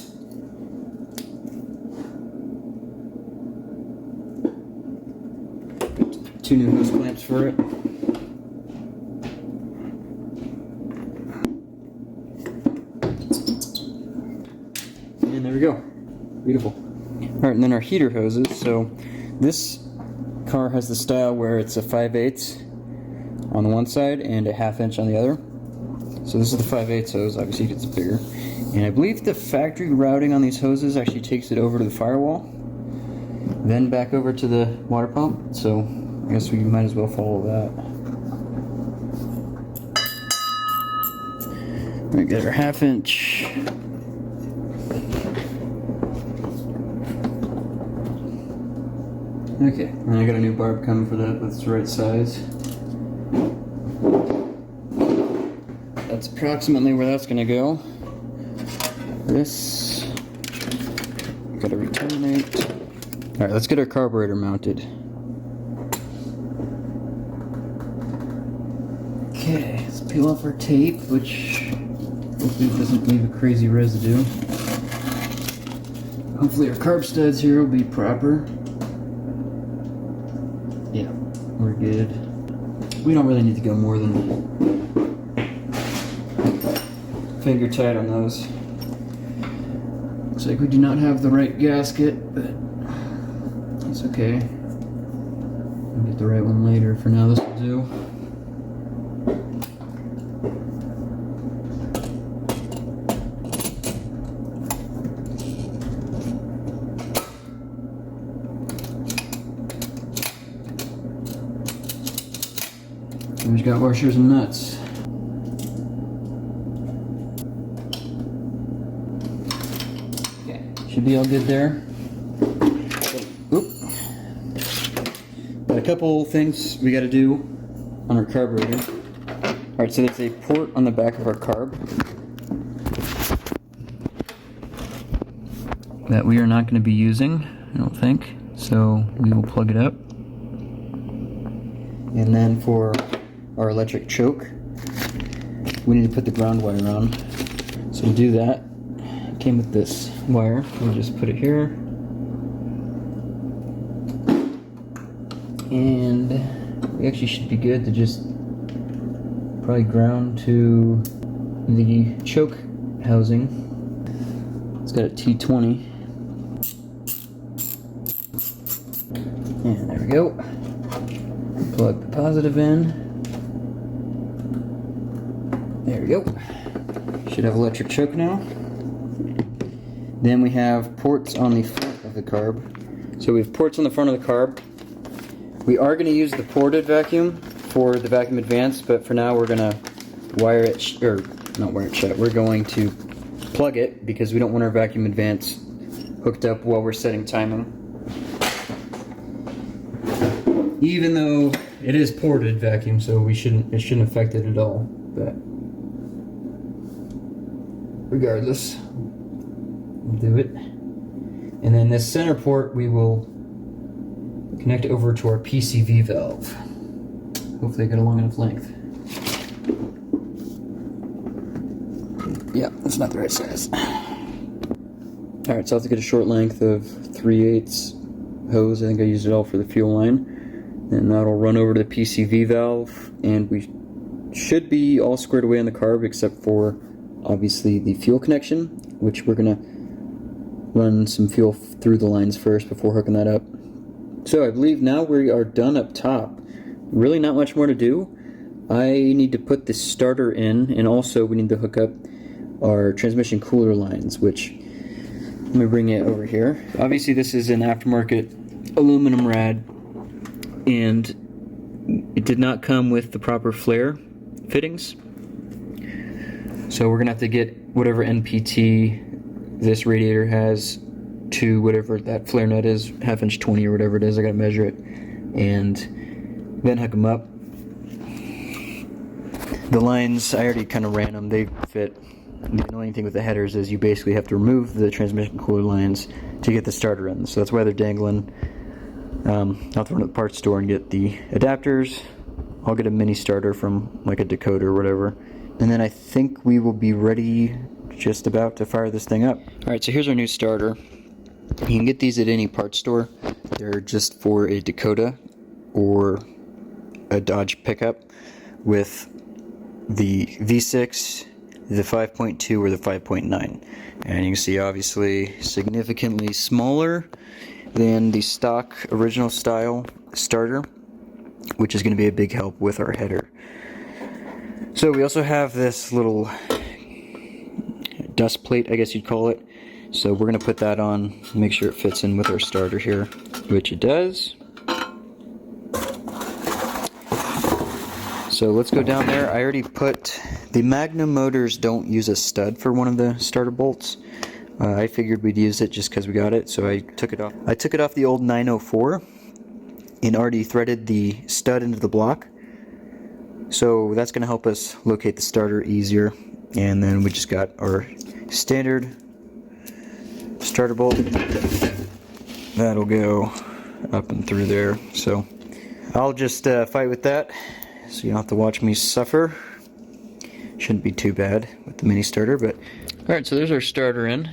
Two new hose clamps for it. And there we go. Beautiful. Alright, and then our heater hoses. So This car has the style where it's a 5/8 on one side and a 1/2 inch on the other. So this is the 5/8 hose, obviously it's bigger. And I believe the factory routing on these hoses actually takes it over to the firewall, then back over to the water pump. So I guess we might as well follow that. We got our 1/2 inch. Okay, and I got a new barb coming for that. That's the right size. That's approximately where that's gonna go. This gotta re-terminate. All right, let's get our carburetor mounted. Okay, let's peel off our tape, which hopefully doesn't leave a crazy residue. Hopefully our carb studs here will be proper. Yeah, we're good. We don't really need to go more than finger tight on those. Looks like we do not have the right gasket, but it's okay. We'll get the right one later. For now, this will do. We've got washers and nuts. Okay, should be all good there. Oop. Got a couple things we got to do on our carburetor. Alright, so there's a port on the back of our carb that we are not going to be using, I don't think. So we will plug it up. And then for our electric choke, we need to put the ground wire on. So to do that, it came with this wire. We'll just put it here. And we actually should be good to just probably ground to the choke housing. It's got a T20. And there we go. Plug the positive in. There we go. Should have electric choke now. Then we have ports on the front of the carb. So we have ports on the front of the carb. We are going to use the ported vacuum for the vacuum advance, but for now we're going to wire it, or not wire it shut. We're going to plug it because we don't want our vacuum advance hooked up while we're setting timing. Even though it is ported vacuum, so it shouldn't affect it at all. But regardless, we'll do it. And then this center port we will connect over to our PCV valve. Hopefully I get a long enough length. Yeah, that's not the right size. Alright, so I have to get a short length of 3/8 hose. I think I used it all for the fuel line. And that'll run over to the PCV valve, and we should be all squared away on the carb except for obviously the fuel connection, which we're gonna run some fuel through the lines first before hooking that up. So I believe now we are done up top. Really not much more to do. I need to put the starter in, and also we need to hook up our transmission cooler lines, which, let me bring it over here. Obviously this is an aftermarket aluminum rad, and it did not come with the proper flare fittings. So we're gonna have to get whatever NPT this radiator has to whatever that flare nut is, 1/2 inch 20 or whatever it is. I gotta measure it and then hook them up. The lines, I already kind of ran them, they fit. The annoying thing with the headers is you basically have to remove the transmission cooler lines to get the starter in. So that's why they're dangling. I'll have to run to the parts store and get the adapters. I'll get a mini starter from like a Dakota or whatever. And then I think we will be ready just about to fire this thing up. Alright, so here's our new starter. You can get these at any parts store. They're just for a Dakota or a Dodge pickup with the V6, the 5.2 or the 5.9. And you can see obviously significantly smaller than the stock original style starter, which is going to be a big help with our header. So we also have this little dust plate, I guess you'd call it. So we're going to put that on, make sure it fits in with our starter here, which it does. So let's go down there. I already put, the Magnum motors don't use a stud for one of the starter bolts. I figured we'd use it just because we got it, so I took it off. I took it off the old 904 and already threaded the stud into the block. So that's going to help us locate the starter easier. And then we just got our standard starter bolt. That'll go up and through there. So I'll just fight with that, so you don't have to watch me suffer. Shouldn't be too bad with the mini starter, but... Alright, so there's our starter in.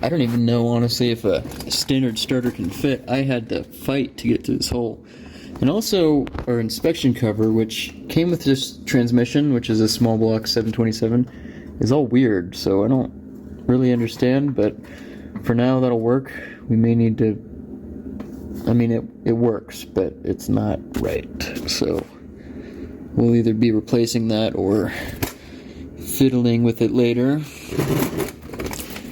I don't even know, honestly, if a standard starter can fit. I had to fight to get to this hole. And also, our inspection cover, which came with this transmission, which is a small block 727, is all weird, so I don't really understand, but for now that'll work. We may need to... I mean, it works, but it's not right, so we'll either be replacing that or fiddling with it later.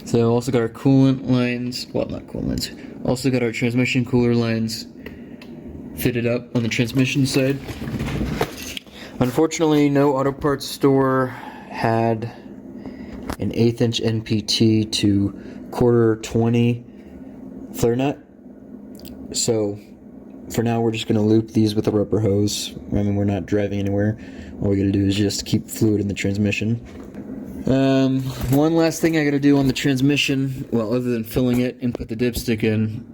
So also got our coolant lines, well, not coolant lines, also got our transmission cooler lines fitted up on the transmission side. Unfortunately, no auto parts store had an 1/8 inch NPT to 1/4 20 flare nut. So for now we're just going to loop these with a rubber hose. I mean, we're not driving anywhere. All we got to do is just keep fluid in the transmission. One last thing I got to do on the transmission, well, other than filling it and put the dipstick in,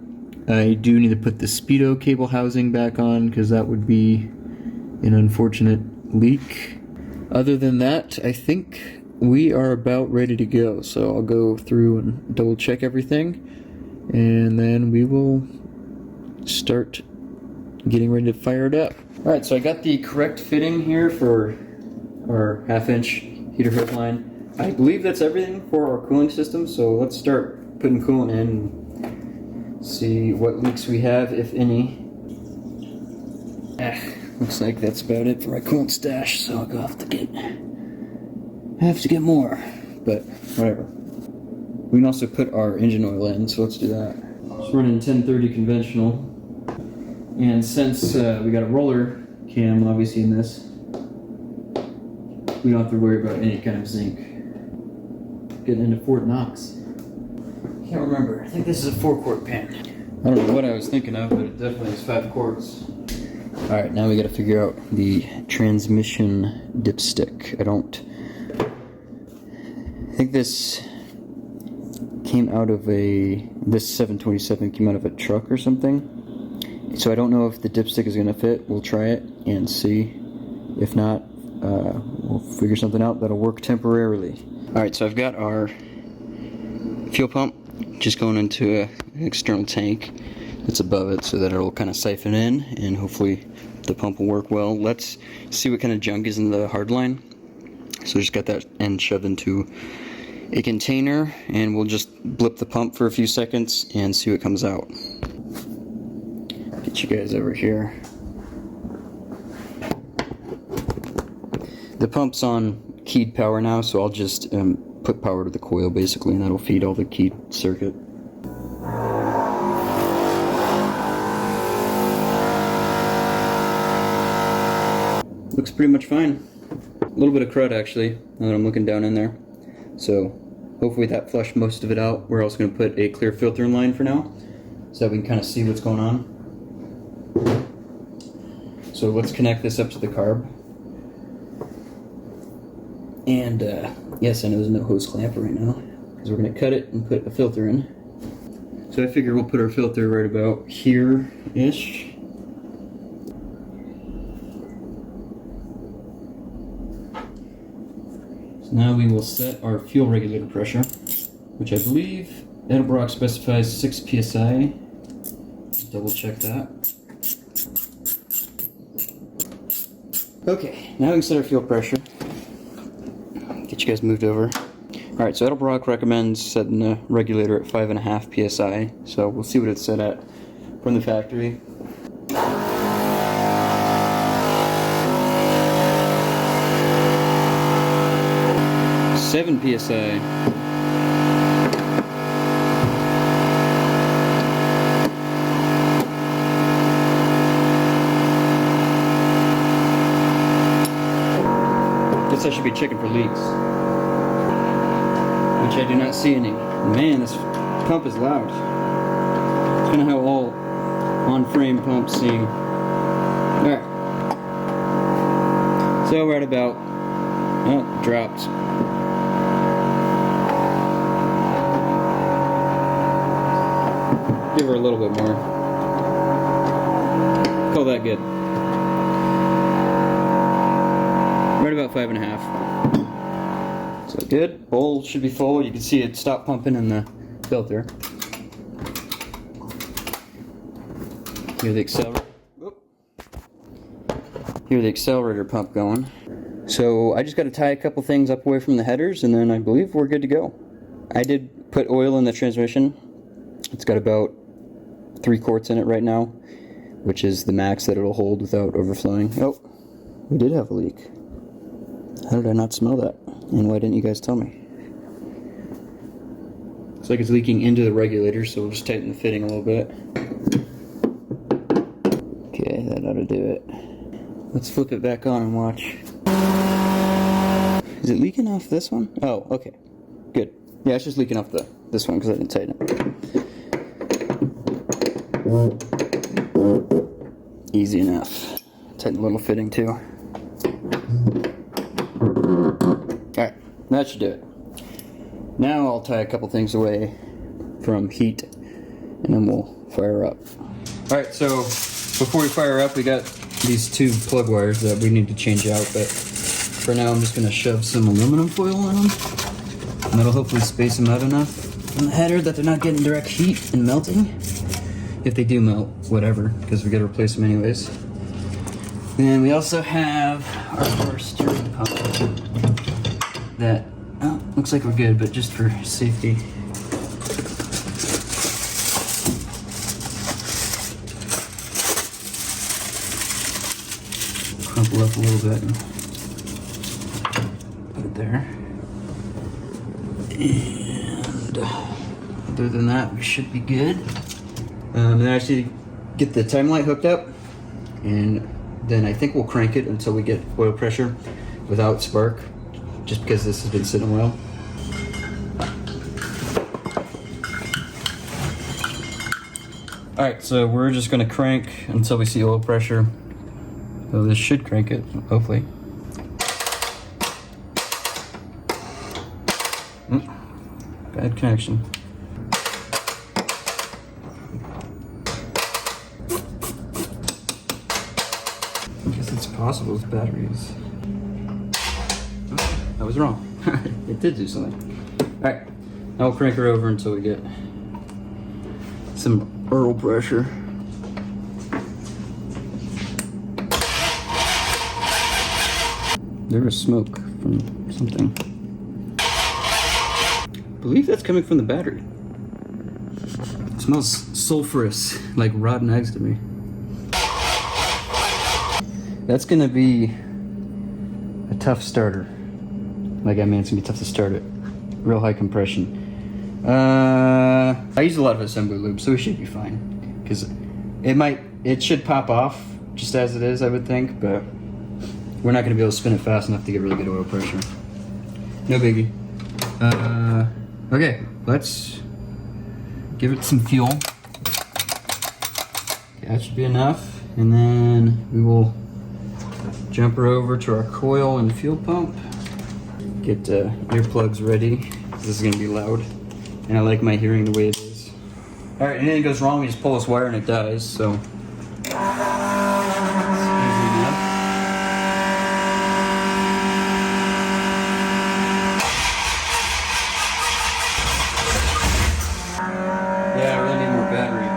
I do need to put the speedo cable housing back on, because that would be an unfortunate leak. Other than that, I think we are about ready to go. So I'll go through and double check everything, and then we will start getting ready to fire it up. Alright, so I got the correct fitting here for our 1/2 inch heater hose line. I believe that's everything for our cooling system, so let's start putting coolant in and see what leaks we have, if any. Looks like that's about it for my coolant stash, so I'll have to get more, but whatever. We can also put our engine oil in, so let's do that. Just running 1030 conventional. And since we got a roller cam obviously in this, we don't have to worry about any kind of zinc getting into Fort Knox. Can't remember. I think this is a 4-quart pan. I don't know what I was thinking of, but it definitely is 5 quarts. Alright, now we gotta figure out the transmission dipstick. I think this came out of this 727 came out of a truck or something. So I don't know if the dipstick is going to fit. We'll try it and see. If not, we'll figure something out that'll work temporarily. Alright, so I've got our fuel pump just going into an external tank that's above it, so that it'll kind of siphon in, and hopefully the pump will work well. Let's see what kind of junk is in the hard line. So just got that end shoved into a container, and we'll just blip the pump for a few seconds and see what comes out. Get you guys over here. The pump's on keyed power now, so I'll just put power to the coil basically, and that'll feed all the keyed circuit. Looks pretty much fine. A little bit of crud actually, now that I'm looking down in there. So hopefully that flushed most of it out. We're also going to put a clear filter in line for now, so that we can kind of see what's going on. So let's connect this up to the carb. And yes, I know there's no hose clamper right now, because we're going to cut it and put a filter in. So I figure we'll put our filter right about here-ish. So now we will set our fuel regulator pressure, which I believe Edelbrock specifies 6 psi. Double check that. Okay, now we can set our fuel pressure. Get you guys moved over. Alright, so Edelbrock recommends setting the regulator at 5.5 psi, so we'll see what it's set at from the factory. 7 psi. Guess I should be checking for leaks, which I do not see any. Man, this pump is loud. It's kind of how all on-frame pumps seem. Alright. So we're at about, oh, dropped. Give her a little bit more. Call that good. Right about 5.5. So good. Bowl should be full. You can see it stop pumping in the filter. Hear the accelerator. Hear the accelerator pump going. So I just got to tie a couple things up away from the headers, and then I believe we're good to go. I did put oil in the transmission. It's got about 3 quarts in it right now, which is the max that it'll hold without overflowing. Oh, we did have a leak. How did I not smell that? And why didn't you guys tell me? Looks like it's leaking into the regulator, so we'll just tighten the fitting a little bit. Okay, that ought to do it. Let's flip it back on and watch. Is it leaking off this one? Oh, okay. Good. Yeah, it's just leaking off this one because I didn't tighten it. Easy enough. Tighten a little fitting too. Alright, that should do it. Now I'll tie a couple things away from heat and then we'll fire up. Alright, so before we fire up, we got these 2 plug wires that we need to change out, but for now I'm just going to shove some aluminum foil in them, and that'll hopefully space them out enough from the header that they're not getting direct heat and melting. If they do melt, whatever, because we got to replace them anyways. Then we also have our stirring pump that, oh, looks like we're good, but just for safety. Crumple up a little bit and put it there. And other than that, we should be good. Then I actually get the time light hooked up, and then I think we'll crank it until we get oil pressure without spark, just because this has been sitting a while. Alright, so we're just going to crank until we see oil pressure. So this should crank it, hopefully. Bad connection. I guess it's possible with batteries. Oh, I was wrong. It did do something. Alright, now we'll crank her over until we get some oil pressure. There was smoke from something. I believe that's coming from the battery. It smells sulfurous, like rotten eggs to me. That's gonna be a tough starter. Like I mean, it's gonna be tough to start it. Real high compression. I use a lot of assembly lube, so we should be fine. Because it should pop off just as it is, I would think, but we're not gonna be able to spin it fast enough to get really good oil pressure. No biggie. Okay, let's give it some fuel. Okay, that should be enough. And then we will jump her over to our coil and fuel pump. Get earplugs ready. This is gonna be loud. And I like my hearing the way it is. Alright, anything goes wrong, we just pull this wire and it dies, so. Easy enough. Yeah, I really need more battery.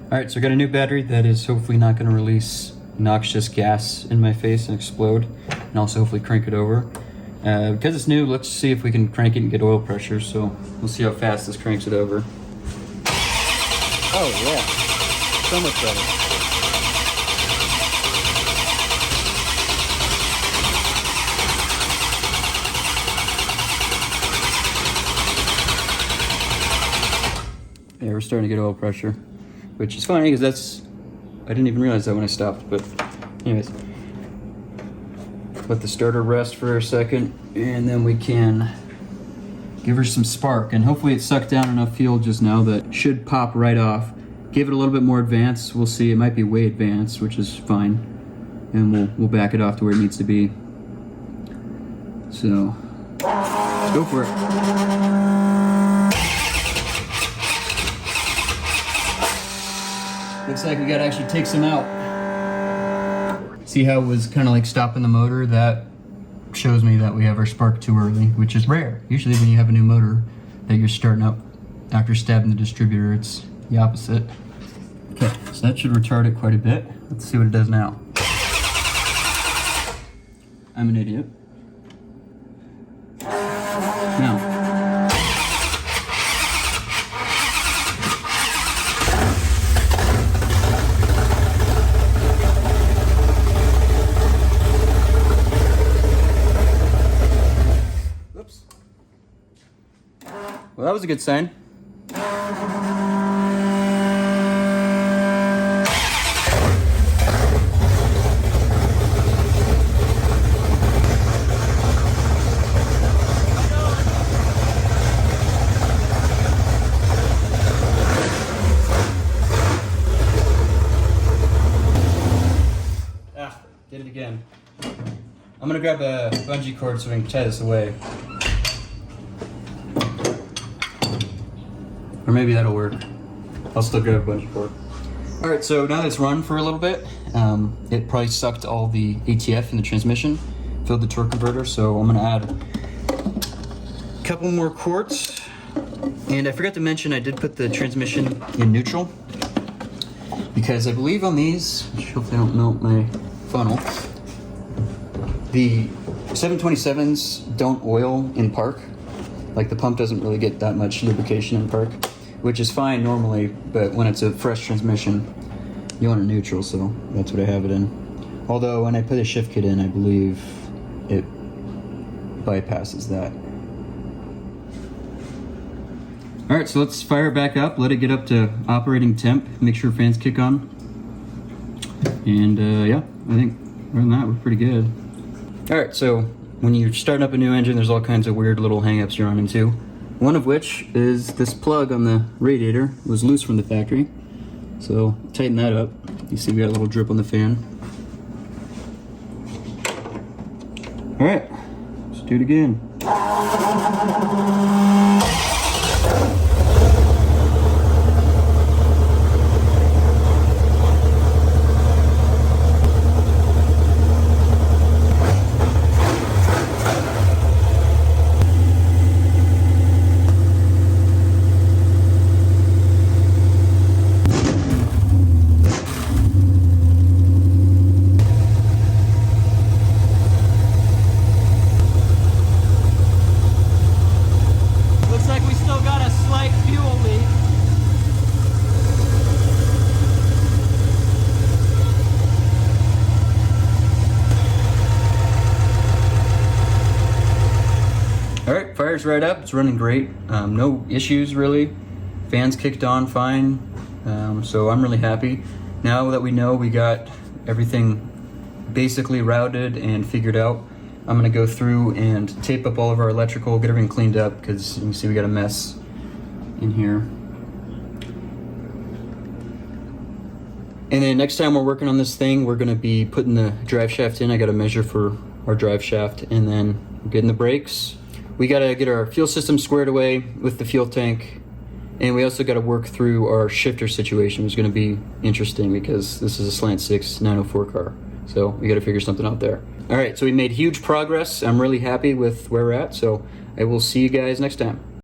Alright, so I got a new battery that is hopefully not going to release noxious gas in my face and explode, and also hopefully crank it over. Because it's new, let's see if we can crank it and get oil pressure. So we'll see how fast this cranks it over. Oh yeah, so much better. Yeah, we're starting to get oil pressure, which is funny because I didn't even realize that when I stopped, but anyways. Let the starter rest for a second, and then we can give her some spark, and hopefully it sucked down enough fuel just now that should pop right off. Give it a little bit more advance. We'll see. It might be way advanced, which is fine, and we'll back it off to where it needs to be. So let's go for it. Looks like we gotta actually take some out. See how it was kind of like stopping the motor? That shows me that we have our spark too early, which is rare. Usually when you have a new motor that you're starting up after stabbing the distributor, it's the opposite. Okay, so that should retard it quite a bit. Let's see what it does now. I'm an idiot. Now. Well, that was a good sign. Did it again. I'm gonna grab a bungee cord so we can tie this away. Or maybe that'll work. I'll still grab a bungee cord. Alright, so now that it's run for a little bit, it probably sucked all the ATF in the transmission, filled the torque converter, so I'm gonna add a couple more quarts. And I forgot to mention I did put the transmission in neutral, because I believe on these, which hopefully I don't melt my funnel, the 727s don't oil in park. Like the pump doesn't really get that much lubrication in park, which is fine normally, but when it's a fresh transmission, you want it neutral, so that's what I have it in. Although when I put a shift kit in, I believe it bypasses that. All right, so let's fire it back up, let it get up to operating temp, make sure fans kick on. And yeah, I think other than that, we're pretty good. All right, so when you're starting up a new engine, there's all kinds of weird little hang-ups you run into. One of which is this plug on the radiator was loose from the factory. So tighten that up. You see we got a little drip on the fan. All right, let's do it again. Alright, fire's right up, it's running great. No issues really. Fans kicked on fine, so I'm really happy. Now that we know we got everything basically routed and figured out, I'm gonna go through and tape up all of our electrical, get everything cleaned up, because you can see we got a mess in here. And then next time we're working on this thing, we're gonna be putting the drive shaft in. I gotta measure for our drive shaft, and then getting the brakes. We gotta get our fuel system squared away with the fuel tank, and we also gotta work through our shifter situation, which is gonna be interesting because this is a slant 6 904 car. So we gotta figure something out there. All right, so we made huge progress. I'm really happy with where we're at, so I will see you guys next time.